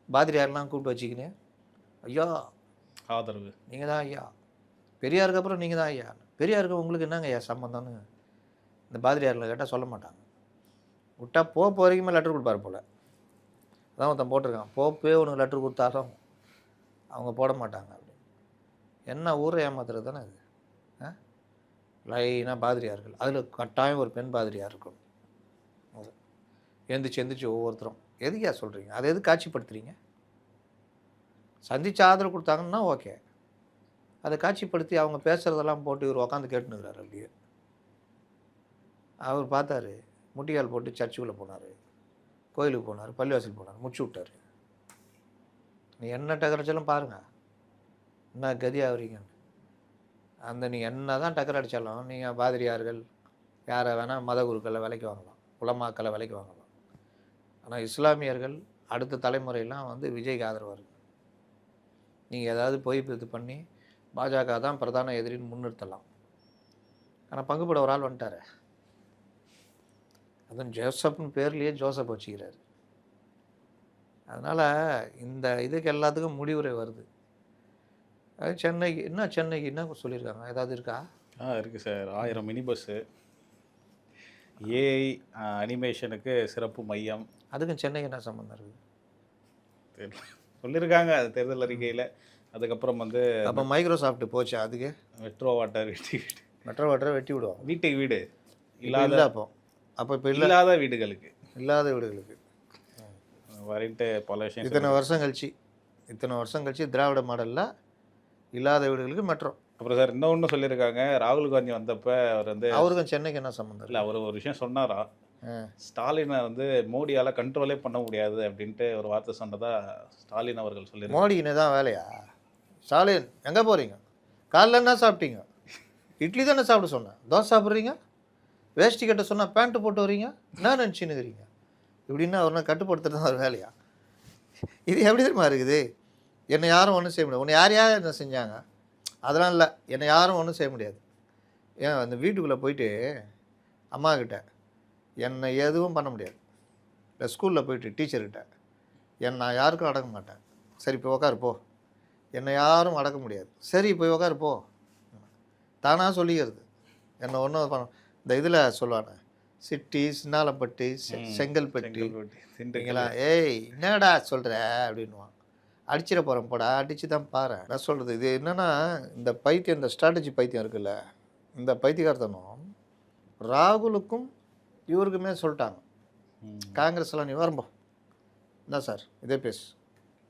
பாதிரியாரெலாம் கூப்பிட்டு வச்சுக்கின்னு, ஐயா ஆதரவு நீங்கள் தான் ஐயா, பெரியாருக்கு அப்புறம் நீங்கள் தான் ஐயா. பெரியாருக்கு உங்களுக்கு என்னங்க ஐயா சம்மந்தம்னு இந்த பாதிரியாரில் கேட்டால் சொல்ல மாட்டாங்க. விட்டா போப்பு வரைக்குமே லெட்டர் கொடுப்பார் போல். அதான் ஒருத்தன் போட்டிருக்கான், போப்பே உனக்கு லெட்டர் கொடுத்தாலும் அவங்க போட மாட்டாங்க அப்படின்னு. என்ன ஊரை ஏமாத்துறது தானே அது. லைனாக பாதிரியார்கள், அதில் கட்டாயம் ஒரு பெண் பாதிரியார் இருக்கணும். எந்திரிச்சு ஒவ்வொருத்தரும் எதுக்கா சொல்கிறீங்க? அதை எது காட்சிப்படுத்துறீங்க? சந்தித்து ஆதரவு கொடுத்தாங்கன்னா ஓகே, அதை காட்சிப்படுத்தி அவங்க பேசுகிறதெல்லாம் போட்டு இவர் உக்காந்து கேட்டுனுக்கிறார். அப்படியே அவர் பார்த்தாரு, முட்டிகால் போட்டு சர்ச்சுக்குள்ளே போனார், கோயிலுக்கு போனார், பள்ளிவாசல் போனார், முடிச்சு விட்டார். நீ என்ன டக்கரடிச்சாலும் பாருங்கள் என்ன கதி ஆகுறீங்கன்னு. அந்த நீ என்ன தான் டக்கர் அடித்தாலும் நீங்கள் பாதிரியார்கள் யாரை வேணால் மத குருக்களை விலைக்கு வாங்கலாம், உலமாக்களை விலைக்கு வாங்கலாம். ஆனால் இஸ்லாமியர்கள் அடுத்த தலைமுறையெல்லாம் வந்து விஜய்க்கு ஆதரவாக இருக்குது. நீங்கள் ஏதாவது போய் இது பண்ணி பாஜக தான் பிரதான எதிரின்னு முன்னிறுத்தலாம். ஆனால் பங்குபட ஒரு ஆள் வந்துட்டார். அதுவும் ஜோசப்னு பேர்லேயே ஜோசப் வச்சுக்கிறாரு. அதனால் இந்த இதுக்கு எல்லாத்துக்கும் முடிவுரை வருது. அது சென்னைக்கு என்ன சொல்லியிருக்காங்க? ஏதாவது இருக்கா? இருக்குது சார். 1000 மினி பஸ்ஸு, ஏஐ அனிமேஷனுக்கு சிறப்பு மையம். அதுக்கும் சென்னைக்கு என்ன சம்மந்தம் இருக்குது? சொல்லியிருக்காங்க அது தேர்தல் அறிக்கையில். அதுக்கப்புறம் வந்து அப்போ மைக்ரோசாஃப்ட் போச்சு. அதுக்கு மெட்ரோ வாட்டரை வெட்டி விடுவோம். வீட்டுக்கு வீடு இல்லாத அப்போ இப்போ இல்லாத வீடுகளுக்கு வரைன்ட்டு பல விஷயம். இத்தனை வருஷம் கழிச்சு திராவிட மாடலில் இல்லாத வீடுகளுக்கு மெட்ரோ. அப்புறம் சார் இன்னொன்று சொல்லியிருக்காங்க, ராகுல் காந்தி வந்தப்போ அவர் வந்து அவருக்கும் சென்னைக்கு என்ன சம்மந்தம் இல்லை, அவர் ஒரு விஷயம் சொன்னாரா, ஸ்டாலினை வந்து மோடியால் கண்ட்ரோலே பண்ண முடியாது அப்படின்ட்டு ஒரு வார்த்தை சொன்னதா ஸ்டாலின் அவர்கள் சொல்லியிருக்காங்க. மோடின்னு தான் வேலையா? ஸ்டாலின் எங்கே போகிறீங்க? காலைல என்ன சாப்பிட்டீங்க? இட்லி தானே சாப்பிட சொன்னேன், தோசை சாப்பிட்றீங்க. வேஷ்டி கட்ட சொன்னால் பேண்ட்டு போட்டு வரீங்க. என்ன நினச்சின்னுக்கிறீங்க? இப்படின்னா அவரை கட்டுப்படுத்துறது தான் ஒரு வேலையா? இது எப்படி தெரியுமா இருக்குது? என்னை யாரும் ஒன்றும் செய்ய முடியாது. உன்னை யார் என்ன செஞ்சாங்க? அதெல்லாம் இல்லை, என்னை யாரும் ஒன்றும் செய்ய முடியாது. ஏன் அந்த வீட்டுக்குள்ளே போயிட்டு அம்மாக்கிட்ட என்னை எதுவும் பண்ண முடியாது. இல்லை ஸ்கூலில் போயிட்டு டீச்சர்கிட்ட நான் யாருக்கும் அடக்க மாட்டேன். சரி போய் உக்காரு போ. என்னை யாரும் அடக்க முடியாது. சரி போய் உக்காரு போ. தானாக சொல்லிக்கிறது. என்னை ஒன்றும் பண்ண இந்த இதில் சொல்லுவானே, சிட்டி, சின்னாலப்பட்டி, செங்கல்பட்டி சரிங்களா, ஏய் என்னடா சொல்கிற அப்படின்வான். அடிச்சிட போகிறேன் போடா, அடித்து தான் பாரு. நான் சொல்கிறது இது என்னென்னா, இந்த பைத்தியம், இந்த ஸ்ட்ராட்டஜி பைத்தியம் இருக்குல்ல, இந்த பைத்தியகார்த்தனம் ராகுலுக்கும் இவருக்குமே சொல்லிட்டாங்க. காங்கிரஸ்லாம் நீ வரம்போ என்ன சார் இதே பேசு,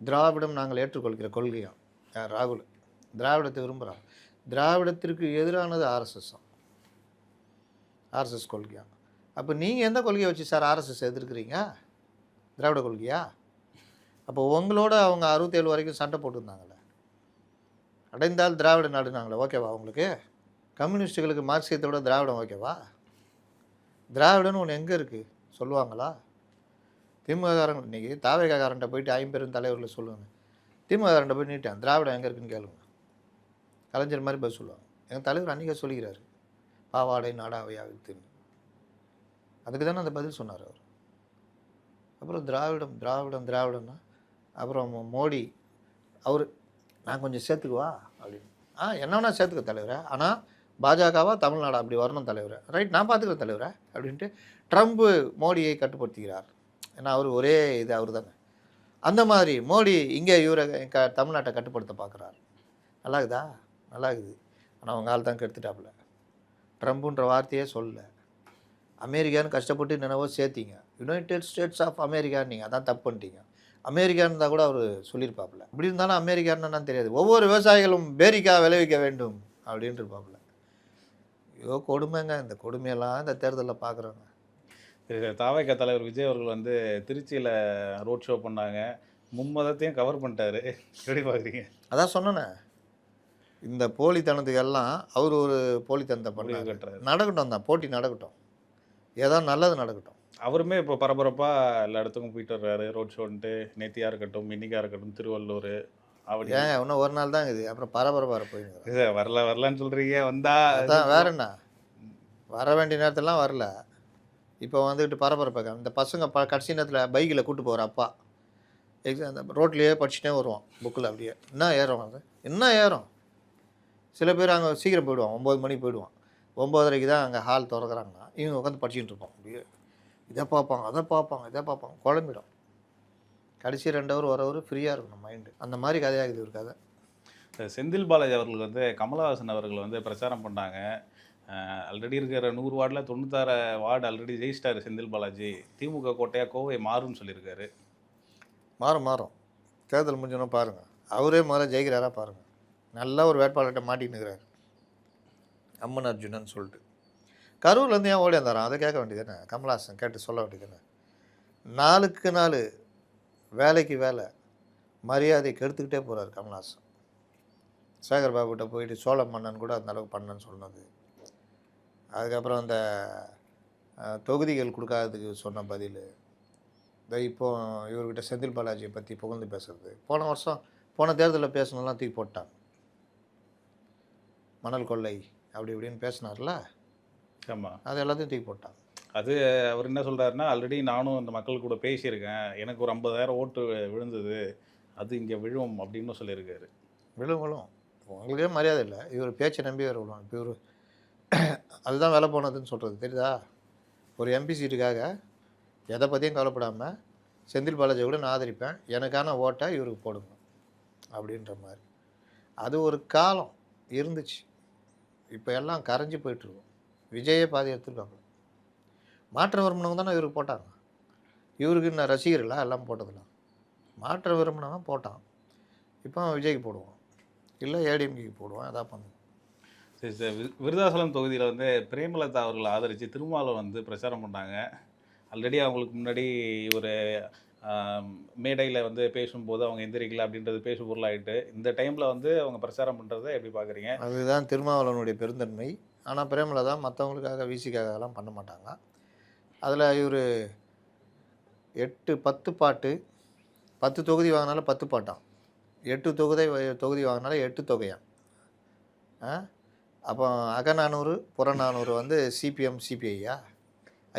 திராவிடம் நாங்கள் ஏற்றுக்கொள்கிற கொள்கையாம். ராகுல் திராவிடத்தை விரும்புகிறான். திராவிடத்திற்கு எதிரானது ஆர்எஸ்எஸ் கொள்கையா? அப்போ நீங்கள் எந்த கொள்கையை வச்சு சார் ஆர்எஸ்எஸ் எதிர்க்கிறீங்க? திராவிட கொள்கையா? அப்போ உங்களோட அவங்க 67 வரைக்கும் சண்டை போட்டுருந்தாங்களே, அடைந்தால் திராவிட நாடுனாங்களே, ஓகேவா உங்களுக்கு? கம்யூனிஸ்ட்டுகளுக்கு மார்க்சியத்தோட திராவிடம் ஓகேவா? திராவிடன்னு ஒன்று எங்கே இருக்குது சொல்லுவாங்களா? திமுககாரங்க இன்றைக்கி தாவேகாரன்ட்ட போயிட்டு 50 தலைவர்களை சொல்லுவாங்க. திமுககாரன்ட்ட போய் நீட்டான் திராவிடம் எங்கே இருக்குன்னு கேளுங்க, கலைஞர் மாதிரி பதில் சொல்லுவாங்க. எங்கள் தலைவர் அன்றைக்கே சொல்லிக்கிறாரு, பாவாடை நாடாவையா வித்துன்னு. அதுக்கு தானே அந்த பதில் சொன்னார் அவர். அப்புறம் திராவிடம் திராவிடம் திராவிடம்னா அப்புறம் மோடி அவர் நான் கொஞ்சம் சேர்த்துக்குவா அப்படின்னு. என்னன்னா சேர்த்துக்க தலைவரை, ஆனால் பாஜகவா தமிழ்நாடு அப்படி வரணும் தலைவரை, ரைட் நான் பார்த்துக்கிறேன் தலைவரை அப்படின்ட்டு ட்ரம்ப்பு மோடியை கட்டுப்படுத்துகிறார். ஏன்னா அவர் ஒரே இது அவர் தானே. அந்த மாதிரி மோடி இங்கே இவரை தமிழ்நாட்டை கட்டுப்படுத்த பார்க்குறாரு. நல்லா இருக்குதா? நல்லா இருக்குது. ஆனால் அவங்க ஆள் தான் கெடுத்துட்டாப்புல. ட்ரம்ப்புன்ற வார்த்தையே சொல்லலை. அமெரிக்கான்னு கஷ்டப்பட்டு நினைவோ சேர்த்திங்க, யுனைடெட் ஸ்டேட்ஸ் ஆஃப் அமெரிக்கான்னு நீங்கள் அதான் தப்பு பண்ணிட்டீங்க. அமெரிக்கான்னு இருந்தால் கூட அவர் சொல்லியிருப்பாப்புல. அப்படி இருந்தாலும் அமெரிக்கான்னு தெரியாது. ஒவ்வொரு விவசாயிகளும் பேரிக்கா விளைவிக்க வேண்டும் அப்படின்ட்டு இருப்பாப்புல. ஐயோ கொடுமைங்க, இந்த கொடுமையெல்லாம் இந்த தேர்தலில் பார்க்குறோங்க. தாவேகா தலைவர் விஜய் அவர்கள் வந்து திருச்சியில் ரோட் ஷோ பண்ணாங்க, மும்மதத்தையும் கவர் பண்ணிட்டாரு. எப்படி பார்க்குறீங்க? அதான் சொன்னேனே, இந்த போலித்தனத்துக்கு எல்லாம் அவர் ஒரு போலித்தனத்தை பண்ணி நடக்கட்டும் தான், போட்டி நடக்கட்டும், ஏதோ நல்லது நடக்கட்டும். அவருமே இப்போ பரபரப்பாக எல்லா இடத்துக்கும் போயிட்டு வர்றாரு. ரோட் ஷோன்ட்டு நேத்தியாக இருக்கட்டும், இன்னைக்காக இருக்கட்டும், திருவள்ளூர் அப்படி. ஏன் இன்னும் ஒரு நாள் தான் இருக்குது, அப்புறம் பரபரப்பாக போயிடுங்க. வரலன்னு சொல்கிறீங்க, வந்தா அதான் வேற என்ன, வர வேண்டிய நேரத்திலாம் வரல. இப்போ வந்துக்கிட்டு பரபரப்பாக இந்த பசங்க கடைசி நேரத்தில் பைக்கில் கூப்பிட்டு போகிற அப்பா அந்த ரோட்லேயே படிச்சுட்டே வருவான் புக்கில், அப்படியே என்ன ஏறும் அது என்ன ஏறும். சில பேர் அங்கே சீக்கிரம் போயிடுவான், 9 மணிக்கு போயிடுவான். 9:30க்கு தான் அங்கே ஹால் திறக்கிறாங்கன்னா இவங்க உட்காந்து படிச்சுட்டு இருப்போம். அப்படியே இதை பார்ப்பாங்க, அதை பார்ப்பாங்க, குழம்பிடும். கடைசி 2 ஹவர் ஒரு ஹவர் ஃப்ரீயாக இருக்கணும் மைண்டு. அந்த மாதிரி கதையாகுது ஒரு கதை. செந்தில் பாலாஜி அவர்கள் வந்து கமலஹாசன் அவர்கள் வந்து பிரச்சாரம் பண்ணாங்க. ஆல்ரெடி இருக்கிற 100 வார்டில் 96 வார்டு ஆல்ரெடி ஜெயிச்சிட்டாரு செந்தில் பாலாஜி. திமுக கோட்டையாக கோவை மாறும்னு சொல்லியிருக்காரு. மாறும் தேர்தல் முடிஞ்சோன்னு பாருங்கள், அவரே முதல்ல ஜெயிக்கிறாரா பாருங்கள். நல்ல ஒரு வேட்பாளர்கிட்ட மாட்டின்னு இருக்கிறார், அம்மன் அர்ஜுனன் சொல்லிட்டு. கரூர்லேருந்து ஏன் ஓடி வந்தாரான், அதை கேட்க வேண்டியதுதானே, கமலஹாசன் கேட்டு சொல்ல வேண்டியதுதானே. 4க்கு 4 வேலைக்கு வேலை மரியாதை கெடுத்துக்கிட்டே போகிறார் கமலஹாசன். சேகர் பாபுகிட்ட போயிட்டு சோழ மன்னன் கூட அந்த அளவுக்கு பண்ணன்னு சொன்னது. அதுக்கப்புறம் அந்த தொகுதிகள் கொடுக்காததுக்கு சொன்ன பதில், இப்போ இவர்கிட்ட செந்தில் பாலாஜியை பற்றி புகழ்ந்து பேசுறது. போன தேர்தலில் பேசணும்லாம் தூக்கி போட்டாங்க. மணல் கொள்ளை அப்படி இப்படின்னு பேசினார்ல, ஆமாம், அது எல்லாத்தையும் தூக்கி போட்டாங்க. அது அவர் என்ன சொல்கிறாருன்னா, ஆல்ரெடி நானும் அந்த மக்கள் கூட பேசியிருக்கேன், எனக்கு ஒரு 50,000 ஓட்டு விழுந்தது, அது இங்கே விழும் அப்படின்னு சொல்லியிருக்காரு. விழும் உங்களுக்கே மரியாதை இல்லை, இவர் பேச்சை நம்பி வேறு விழுவாங்க. இப்போ இவர் அதுதான் வேலை போனதுன்னு சொல்கிறது தெரியுதா. ஒரு எம்பி சீட்டுக்காக எதை பற்றியும் கவலைப்படாமல் செந்தில் பாலாஜி கூட நான் ஆதரிப்பேன், எனக்கான ஓட்டை இவருக்கு போடுங்க அப்படின்ற மாதிரி. அது ஒரு காலம் இருந்துச்சு. இப்போ எல்லாம் கரைஞ்சி போயிட்டுருக்கும். விஜயே பாதி எடுத்துருக்காங்க. மாற்ற விரும்பினவங்க தானே இவருக்கு போட்டாங்க. இவருக்கு இன்னும் ரசிகர்களா எல்லாம் போட்டதெல்லாம். மாற்ற விரும்பினவன் போட்டான். இப்போ விஜய்க்கு போடுவான், இல்லை ஏடிஎம்கேக்கு போடுவான், எதாவது பண்ணுவான். சரி சார், விருதாசலம் தொகுதியில் வந்து பிரேமலதா அவர்களை ஆதரித்து திருமாவளவன் வந்து பிரச்சாரம் பண்ணாங்க. ஆல்ரெடி அவங்களுக்கு முன்னாடி ஒரு மேடையில் வந்து பேசும்போது அவங்க எந்திரிக்கல அப்படின்றது பேசு பொருளாகிட்டு, இந்த டைமில் வந்து அவங்க பிரச்சாரம் பண்ணுறதை எப்படி பார்க்குறீங்க? அதுதான் திருமாவளவனுடைய பெருந்தன்மை. ஆனால் பிரேமலதா மற்றவங்களுக்காக விசிக்காகலாம் பண்ண மாட்டாங்க. அதில் இவர் 10 பாட்டு, 10 தொகுதி வாங்கினாலும் 10 பாட்டாம், 8 தொகுதி வாங்கினாலும் 8 தொகையாம். அப்போ அகநானூறு புறநானூறு வந்து சிபிஎம் சிபிஐயா,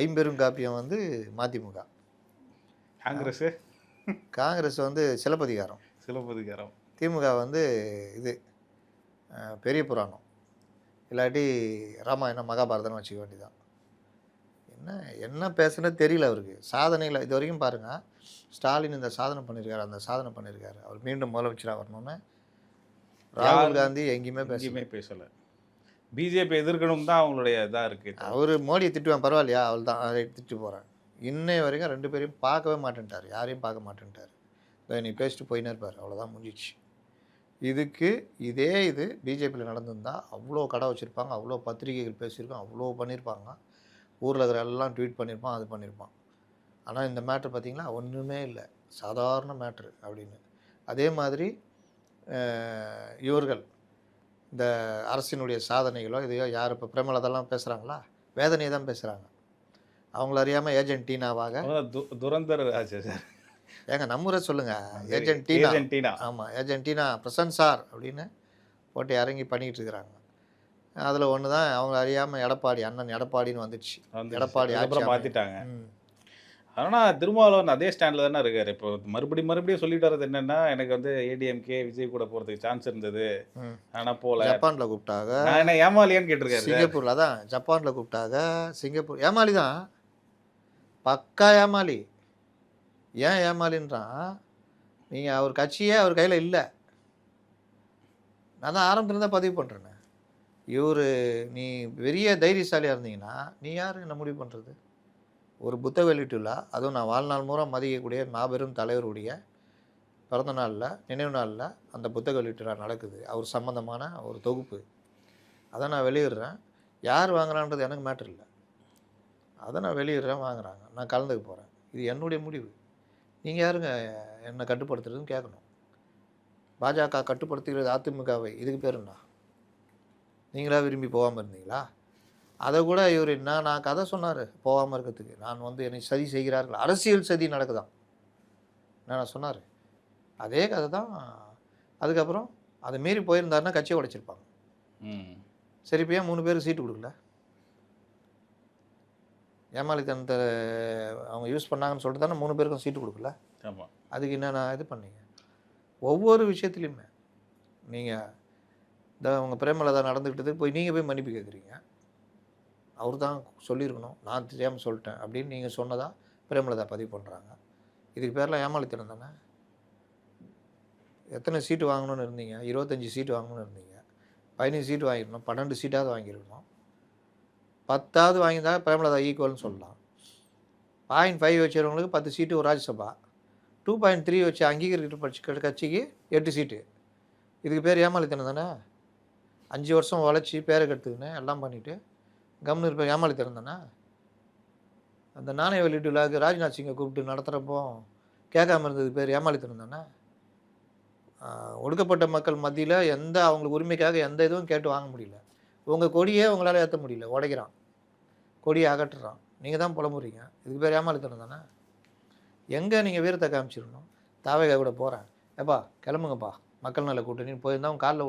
ஐம்பெருங்காப்பியம் வந்து மதிமுக, காங்கிரஸ் வந்து சிலப்பதிகாரம், திமுக வந்து இது பெரிய புராணம், இல்லாட்டி ராமாயணம் மகாபாரதம்னு வச்சுக்க வேண்டியதான். என்ன பேசுனது தெரியல அவருக்கு. சாதனையில் இது வரைக்கும் பாருங்கள், ஸ்டாலின் இந்த சாதனை பண்ணியிருக்காரு, அந்த சாதனை பண்ணியிருக்காரு, அவர் மீண்டும் முதலமைச்சராக வரணும்னு ராகுல் காந்தி எங்கேயுமே பேசலை. பிஜேபி எதிர்க்கணும் தான் அவங்களுடைய இதாக இருக்குது. அவர் மோடியை திட்டுவேன், பரவாயில்லையா, அவள் தான் அதை திட்டு போகிறேன். இன்னை வரைக்கும் 2 பேரையும் பார்க்கவே மாட்டேன்ட்டார், யாரையும் பார்க்க மாட்டேன்ட்டார். நீ பேசிட்டு போயினே இருப்பார், அவ்வளோதான் முடிஞ்சிச்சு. இதே இது பிஜேபியில் நடந்திருந்தால் அவ்வளோ கடை வச்சுருப்பாங்க, அவ்வளோ பத்திரிகைகள் பேசியிருக்கோம், அவ்வளோ பண்ணியிருப்பாங்க, ஊரில் இருக்கிற எல்லாம் ட்வீட் பண்ணியிருப்பான், அது பண்ணியிருப்பான். ஆனால் இந்த மேட்ரு பார்த்திங்களா ஒன்றுமே இல்லை, சாதாரண மேட்ரு அப்படின்னு. அதே மாதிரி இவர்கள் இந்த அரசினுடைய சாதனைகளோ இதையோ யார் இப்போ பிரேமலதெல்லாம் பேசுகிறாங்களா, வேதனையை தான் பேசுகிறாங்க. அவங்கள அறியாமல் ஏஜென்ட் டீனாவாக துரந்தர் சார் ஏங்க நம்மூரை சொல்லுங்கள், ஏஜென்ட் டீனா. ஆமாம், ஏஜென்ட் டீனா பிரசன்ட் சார் அப்படின்னு போட்டு இறங்கி பண்ணிக்கிட்டு இருக்கிறாங்க. அதில் ஒன்று தான் அவங்க அறியாமல் எடப்பாடி, அண்ணன் எடப்பாடின்னு வந்துடுச்சு. எடப்பாடி மாற்றிட்டாங்க. ஆனால் திருமாவளவன் அதே ஸ்டாண்டில் தானே இருக்கார். இப்போ மறுபடியும் சொல்லிட்டு வர்றது என்னென்னா, எனக்கு வந்து ஏடிஎம்கே விஜய் கூட போகிறதுக்கு சான்ஸ் இருந்தது, ஆனால் போகல. ஜப்பானில் கூப்பிட்டாங்க, நான் என்ன ஏமாலியான்னு கேட்டிருக்காரு. சிங்கப்பூரில் தான், ஜப்பானில் கூப்பிட்டாங்க, சிங்கப்பூர் ஏமாளி தான், பக்கா ஏமாளி. ஏன் ஏமாளின்றான், நீங்கள் அவர் கட்சியே அவர் கையில் இல்லை. நான் தான் ஆரம்பத்துலேருந்து பதிவு பண்ணுறேன்னு. இவர் நீ பெரிய தைரியசாலியாக இருந்தீங்கன்னா நீ யார் என்ன முடிவு பண்ணுறது? ஒரு புத்தக வெளியீட்டு விழா, அதுவும் நான் வாழ்நாள் மூலம் மதிக்கக்கூடிய மாபெரும் தலைவருடைய பிறந்த நாளில், நினைவு நாளில் அந்த புத்தக வெளியீட்டு விழா நடக்குது. அவர் சம்மந்தமான ஒரு தொகுப்பு, அதை நான் வெளியிடுறேன். யார் வாங்குறான்றது எனக்கு மேட்ரு இல்லை, அதை நான் வெளியிடுறேன், வாங்குறாங்க, நான் கலந்துக்க போகிறேன், இது என்னுடைய முடிவு. நீங்கள் யாருங்க என்னை கட்டுப்படுத்துறதுன்னு கேட்கணும். பாஜக கட்டுப்படுத்துகிறது அதிமுகவை, இதுக்கு பேர் என்ன? நீங்களா விரும்பி போகாமல் இருந்தீங்களா? அதை கூட இவர் நான் கதை சொன்னார் போகாமல் இருக்கிறதுக்கு. நான் வந்து என்னை சதி செய்கிறார்கள், அரசியல் சதி நடக்குதான் நான் சொன்னார். அதே கதை தான். அதுக்கப்புறம் அதை மீறி போயிருந்தாருன்னா கட்சியை உடைச்சிருப்பாங்க. சரி, இப்போ ஏன் 3 பேருக்கு சீட்டு கொடுக்கல? ஏமாளித்தனத்தை அவங்க யூஸ் பண்ணாங்கன்னு சொல்லிட்டு தானே 3 பேருக்கும் சீட்டு கொடுக்கல. அதுக்கு என்னென்ன இது பண்ணீங்க? ஒவ்வொரு விஷயத்துலையுமே நீங்கள் இந்த அவங்க பிரேமலதா நடந்துக்கிட்டது போய் நீங்கள் போய் மன்னிப்பு கேட்குறீங்க. அவர் தான் சொல்லியிருக்கணும், நான் தெரியாமல் சொல்லிட்டேன் அப்படின்னு நீங்கள் சொன்னதா பிரேமலதா பதிவு பண்ணுறாங்க. இதுக்கு பேரெலாம் ஏமாளித்தனம் தானே. எத்தனை சீட்டு வாங்கணும்னு இருந்தீங்க? 25 சீட்டு வாங்கணும்னு இருந்தீங்க, 15 சீட்டு வாங்கிடணும், 12 சீட்டாவது வாங்கியிருக்கணும். 10வது வாங்கியிருந்தா பிரேமலதா ஈக்குவல்னு சொல்லலாம். 0.5 வச்சுருவங்களுக்கு 10 சீட்டு ஒரு ராஜ்யசபா, 2.3 வச்சு அங்கீகரிக்கப்பட்ட கட்சிக்கு 8 சீட்டு. இதுக்கு பேர் ஏமாளித்தனம் தானே. 5 வருஷம் உழைச்சி பேரை கெடுத்துக்கின்னு எல்லாம் பண்ணிவிட்டு கம்னு இருப்ப ஏமாளித்தனம் தானே. அந்த நாணய வெளியீட்டு விழாவுக்கு ராஜ்நாத் சிங்கை கூப்பிட்டு நடத்துகிறப்போ கேட்காம இருந்தது பேர் ஏமாளித்தனம் தானே. ஒடுக்கப்பட்ட மக்கள் மத்தியில் எந்த அவங்களுக்கு உரிமைக்காக எந்த இதுவும் கேட்டு வாங்க முடியல. உங்கள் கொடியே உங்களால் ஏற்ற முடியல, உடைக்கிறான், கொடியை அகற்றுறான், நீங்கள் தான் புலம்புறீங்க. இதுக்கு பேர் ஏமாளித்தனம் தானே. எங்கே நீங்கள் வீரத்தை காமிச்சிடணும்? தாவேகா கூட போகிறேன், ஏப்பா கிளம்புங்கப்பா மக்கள் நல கூட்டணின்னு போயிருந்தா அவங்க காலில்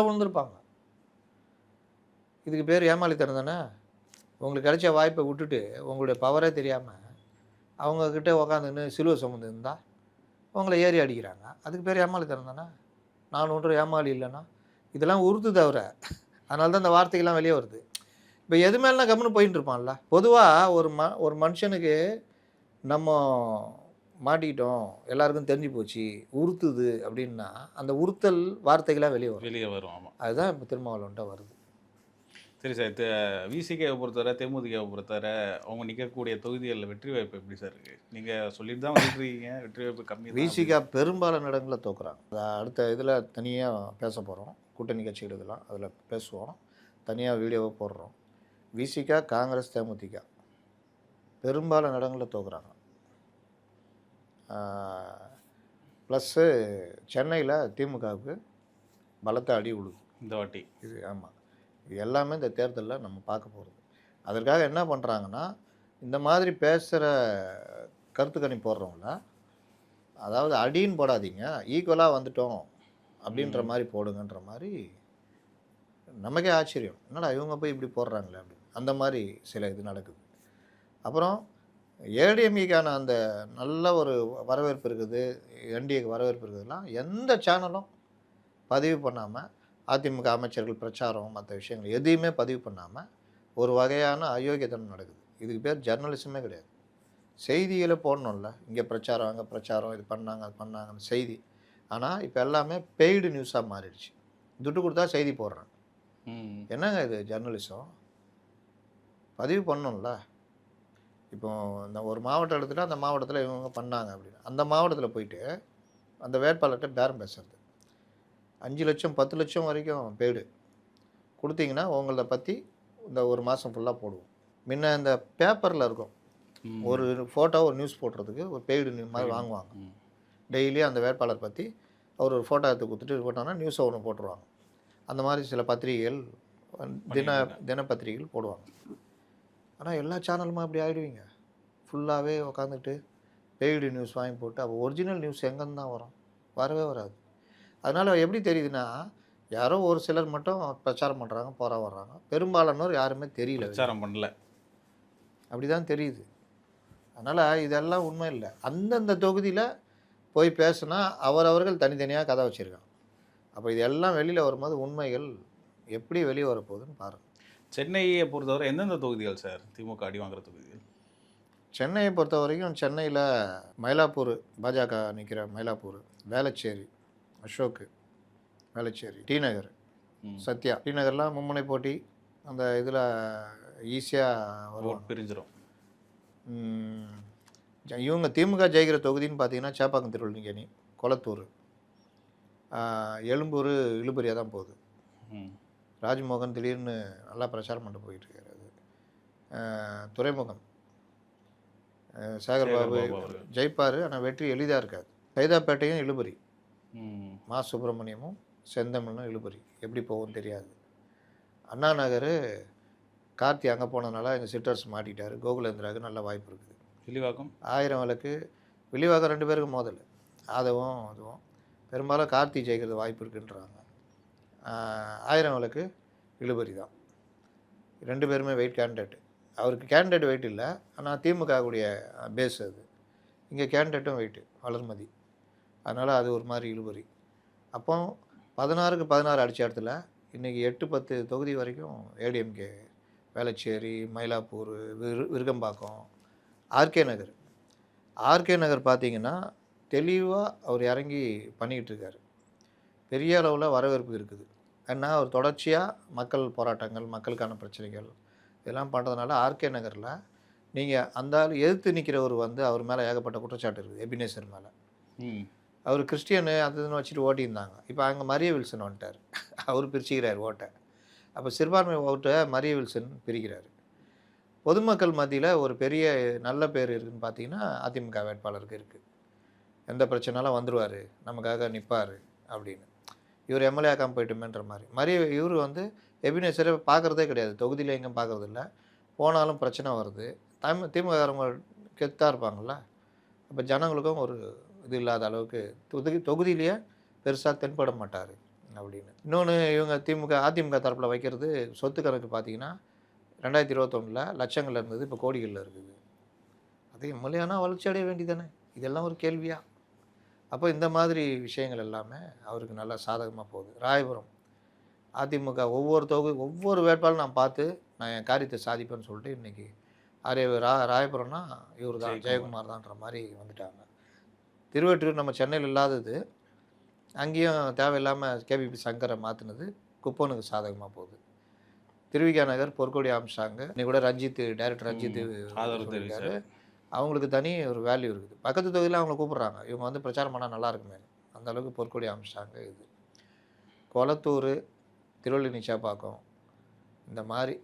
விழுந்திருப்பாங்க. இதுக்கு பேர் ஏமாளித்தனம் தானே. உங்களுக்கு கிடைச்ச வாய்ப்பை விட்டுட்டு உங்களுடைய பவரே தெரியாமல் அவங்கக்கிட்ட உக்காந்துன்னு சிலுவை சுமந்து இருந்தால் உங்களை ஏறி அடிக்கிறாங்க. அதுக்கு பேர் ஏமாளித்தனம் தானே. நான் ஒன்றும் ஏமாளி இல்லைன்னா இதெல்லாம் உறுத்து தவிர, அதனால தான் இந்த வார்த்தைகள்லாம் வெளியே வருது. இப்போ எது மேலாம் கம்முன்னு போயின்னு இருப்பான்ல. பொதுவாக ஒரு மனுஷனுக்கு நம்ம மாட்டிக்கிட்டோம், எல்லாருக்கும் தெரிஞ்சு போச்சு, உறுத்துது அப்படின்னா அந்த உறுத்தல் வார்த்தைகளாக வெளியே வரும். ஆமாம், அதுதான் இப்போ திருமாவளவன்ட்ட வருது. சரி சார், விசிகாவை பொறுத்தவரை, தேமுதிகாவை பொறுத்தவரை அவங்க நிற்கக்கூடிய தொகுதிகளில் வெற்றி வாய்ப்பு எப்படி சார் இருக்குது? நீங்கள் சொல்லிட்டு தான் வந்துட்டுருக்கீங்க, வெற்றி வாய்ப்பு கம்மி. விசிகா பெரும்பாலான இடங்களில் தோக்குறாங்க. அடுத்த இதில் தனியாக பேச போகிறோம், கூட்டணி கட்சிகள் இதெல்லாம் அதில் பேசுவோம், தனியாக வீடியோவை போடுறோம். விசிகா, காங்கிரஸ், தேமுதிக பெரும்பாலான இடங்களில் தோக்குறாங்க. ப்ளஸ்ஸு சென்னையில் திமுகவுக்கு பலத்த அடி விழுது இந்த வாட்டி. இது ஆமாம், இது எல்லாமே இந்த தேர்தலில் நம்ம பார்க்க போகிறது. அதற்காக என்ன பண்ணுறாங்கன்னா, இந்த மாதிரி பேசுகிற கருத்து கணிப்பு போடுறவங்கள, அதாவது அடின்னு போடாதீங்க, ஈக்குவலாக வந்துட்டோம் அப்படின்ற மாதிரி போடுங்கன்ற மாதிரி நமக்கே ஆச்சரியம். என்னடா இவங்க போய் இப்படி போடுறாங்களே அப்படின்னு. அந்த மாதிரி சில இது நடக்குது. அப்புறம் ஏடிஎம்கேக்கான அந்த நல்ல ஒரு வரவேற்பு இருக்குது, என்டிஏக்கு வரவேற்பு இருக்குதுலாம் எந்த சேனலும் பதிவு பண்ணாமல், அதிமுக அமைச்சர்கள் பிரச்சாரம் மற்ற விஷயங்கள் எதையுமே பதிவு பண்ணாமல் ஒரு வகையான அயோக்கியத்தனம் நடக்குது. இதுக்கு பேர் ஜர்னலிசமே கிடையாது. செய்திகளை போடணும்ல, இங்கே பிரச்சாரம் அங்கே பிரச்சாரம், இது பண்ணாங்க அது பண்ணாங்கன்னு செய்தி. ஆனால் இப்போ எல்லாமே பெய்டு நியூஸாக மாறிடுச்சு. துட்டு கொடுத்தா செய்தி போடுறாங்க. என்னங்க இது ஜர்னலிசம்? பதிவு பண்ணணும்ல. இப்போ இந்த ஒரு மாவட்டம் எடுத்துகிட்டா அந்த மாவட்டத்தில் இவங்க பண்ணாங்க அப்படின்னு, அந்த மாவட்டத்தில் போயிட்டு அந்த வேட்பாளர்கிட்ட பேரம் பேசுறது 5 லட்சம் 10 லட்சம் வரைக்கும் பெய்டு கொடுத்தீங்கன்னா உங்களை பற்றி இந்த ஒரு மாதம் ஃபுல்லாக போடுவோம். முன்ன இந்த பேப்பரில் இருக்கும், ஒரு ஃபோட்டோ ஒரு நியூஸ் போடுறதுக்கு ஒரு பெய்டு மாதிரி வாங்குவாங்க. டெய்லி அந்த வேட்பாளர் பற்றி அவர் ஒரு ஃபோட்டோ எடுத்து கொடுத்துட்டு போட்டோன்னா நியூஸை ஒன்று போட்டுருவாங்க. அந்த மாதிரி சில பத்திரிகைகள் தினப்பத்திரிகைகள் போடுவாங்க. ஆனால் எல்லா சேனலுமே அப்படி ஆகிடுவீங்க. ஃபுல்லாகவே உட்காந்துட்டு பெய்டு நியூஸ் வாங்கி போட்டு அப்போ ஒரிஜினல் நியூஸ் எங்கேருந்து தான் வரும்? வரவே வராது. அதனால் எப்படி தெரியுதுன்னா, யாரோ ஒரு சிலர் மட்டும் பிரச்சாரம் பண்ணுறாங்க, வர்றாங்க. பெரும்பாலானோர் யாருமே தெரியல, பிரச்சாரம் பண்ணல. அப்படி தான் தெரியுது. அதனால் இதெல்லாம் உண்மை இல்லை. அந்தந்த தொகுதியில் போய் பேசுனா அவர்கள் தனித்தனியாக கதை வச்சுருக்காங்க. அப்போ இதெல்லாம் வெளியில் வரும்போது உண்மைகள் எப்படி வெளியே வரப்போகுதுன்னு பாருங்கள். சென்னையை பொறுத்தவரை எந்தெந்த தொகுதிகள் சார் திமுக அடி வாங்குற தொகுதிகள்? சென்னையை பொறுத்த வரைக்கும் சென்னையில் மயிலாப்பூர், பாஜக நிற்கிற மயிலாப்பூர், வேளச்சேரி, அசோக்கு, வேளச்சேரி, டி நகர், சத்யா. டி நகர்லாம் மும்முனை போட்டி. அந்த இதில் ஈஸியாக பிரிஞ்சிடும். இவங்க திமுக ஜெயிக்கிற தொகுதின்னு பார்த்தீங்கன்னா சேப்பாக்கம் திருவள்ளிக்கேணி, கொளத்தூர், எழும்பூர், இழுபறியாக தான் போகுது. ராஜ்மோகன் திடீர்னு நல்லா பிரச்சாரம் பண்ணிட்டு போயிட்டுருக்காரு. அது துறைமுகம் சேகர்பாபு ஜெயிப்பார், ஆனால் வெற்றி எளிதாக இருக்காது. சைதாப்பேட்டையும் இழுபறி, மா சுப்பிரமணியமும் செந்தமிழும் இழுபறி, எப்படி போகும்னு தெரியாது. அண்ணா நகர் கார்த்தி அங்கே போனதுனால எங்கள் சிட்டர்ஸ் மாட்டிட்டார். கோகுலேந்திராவுக்கு நல்ல வாய்ப்பு இருக்குது. வில்லிவாக்கம் 1000 விளக்கு, வில்லிவாக்கம் 2 பேருக்கு மோதல், அதுவும் அதுவும் பெரும்பாலும் கார்த்தி ஜெயிக்கிறது வாய்ப்பு இருக்குன்றாங்க. 1000 விளக்கு இழுபறி தான். 2 பேருமே வெயிட் கேண்டிடேட். அவருக்கு கேண்டிடேட் வெயிட் இல்லை, ஆனால் திமுக கூடிய பேஸ் அது. இங்கே கேண்டிடேட்டும் வெயிட்டு வளர்மதி. அதனால் அது ஒரு மாதிரி இழுபறி. அப்போ 16க்கு 16 அடித்த இடத்துல இன்றைக்கி 8-10 தொகுதி வரைக்கும் ஏடிஎம்கே. வேளச்சேரி, மயிலாப்பூர், விருகம்பாக்கம், ஆர்கே நகர். ஆர்கே நகர் பார்த்திங்கன்னா தெளிவாக அவர் இறங்கி பண்ணிக்கிட்டு இருக்கார். பெரிய அளவில் வரவேற்பு இருக்குது. ஏன்னா அவர் தொடர்ச்சியாக மக்கள் போராட்டங்கள், மக்களுக்கான பிரச்சனைகள் இதெல்லாம் பண்ணுறதுனால ஆர்கே நகரில் நீங்கள் அந்த ஆள் எதிர்த்து நிற்கிறவர் அவர் மேலே ஏகப்பட்ட குற்றச்சாட்டு இருக்குது. எபினேசர் மேலே. அவர் கிறிஸ்டியனு அதுன்னு வச்சுட்டு ஓட்டியிருந்தாங்க. இப்போ அங்கே மரிய வில்சன் வந்துட்டார். அவர் பிரிச்சுக்கிறார் ஓட்டை. அப்போ சிறுபான்மை ஓட்டை மரிய வில்சன் பிரிக்கிறார். பொதுமக்கள் மத்தியில் ஒரு பெரிய நல்ல பேர் இருக்குதுன்னு பார்த்தீங்கன்னா அதிமுக வேட்பாளருக்கு இருக்குது. எந்த பிரச்சனைலாம் வந்துடுவார், நமக்காக நிற்பார் அப்படின்னு. இவர் எம்எல்ஏ ஆக்காமல் போயிட்டுமேன்ற மாதிரி இவர் எபினேசரை பார்க்குறதே கிடையாது. தொகுதியில் எங்கேயும் பார்க்குறதில்ல. போனாலும் பிரச்சனை வருது. திமுககாரங்க கெத்தாக இருப்பாங்கள்ல, அப்போ ஜனங்களுக்கும் ஒரு இது இல்லாத அளவுக்கு தொகுதியிலேயே பெருசாக தென்பட மாட்டார் அப்படின்னு. இன்னொன்று இவங்க அதிமுக தரப்பில் வைக்கிறது சொத்து கணக்கு பார்த்தீங்கன்னா 2021 லட்சங்கள் இருந்தது, இப்போ கோடிகளில் இருக்குது. அது எம்எல்ஏனா வளர்ச்சி அடைய வேண்டியதானே? இதெல்லாம் ஒரு கேள்வியா? அப்போ இந்த மாதிரி விஷயங்கள் எல்லாமே அவருக்கு நல்லா சாதகமாக போகுது. ராயபுரம் அதிமுக ஒவ்வொரு வேட்பாளரும் நான் பார்த்து நான் என் காரியத்தை சாதிப்பேன்னு சொல்லிட்டு இன்றைக்கி ராயபுரம்னா இவர் தான், ஜெயக்குமார் தான்ற மாதிரி வந்துட்டாங்க. திருவெற்றூர் நம்ம சென்னையில் இல்லாதது, அங்கேயும் தேவையில்லாமல் கேபிபி சங்கரை மாற்றினது குப்பனுக்கு சாதகமாக போகுது. திருவிகா நகர் பொற்கொடி ஆரம்பிச்சாங்க. இன்னைக்கு கூட டைரக்டர் ரஞ்சித் சொல்லியிருக்காரு. அவங்களுக்கு தனி ஒரு வேல்யூ இருக்குது. பக்கத்து தொகுதியில் அவங்கள கூப்பிட்றாங்க, இவங்க பிரச்சாரம் பண்ணால் நல்லா இருக்குமே, அந்த அளவுக்கு பொற்கொடி ஆரம்பிச்சாங்க. இது கொளத்தூர், திருவள்ளி சேப்பாக்கம், இந்த மாதிரி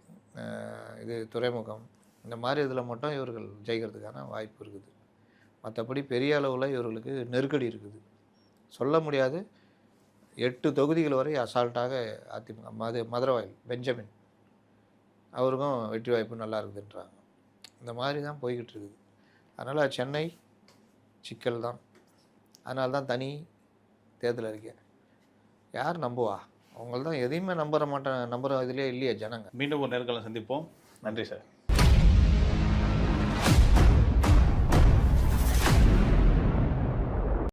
இது துறைமுகம், இந்த மாதிரி இதில் மட்டும் இவர்கள் ஜெயிக்கிறதுக்கான வாய்ப்பு இருக்குது. மற்றபடி பெரிய அளவில் இவர்களுக்கு நெருக்கடி இருக்குது. சொல்ல முடியாது. 8 தொகுதிகள் வரை அசால்ட்டாக அதிமுக. மதுரவாயில் பெஞ்சமின் அவருக்கும் வெற்றி வாய்ப்பு நல்லா இருக்குதுன்றாங்க. இந்த மாதிரி தான் போய்கிட்டு இருக்குது. அதனால் சென்னை சிக்கல் தான். அதனால தான் தனி தேர்தல் அறிக்கை. யார் நம்புவா? அவங்கள தான் எதையுமே நம்புகிற இதுலேயே இல்லையே ஜனங்க. மீண்டும் ஒரு நேர்காணல் சந்திப்போம். நன்றி சார்.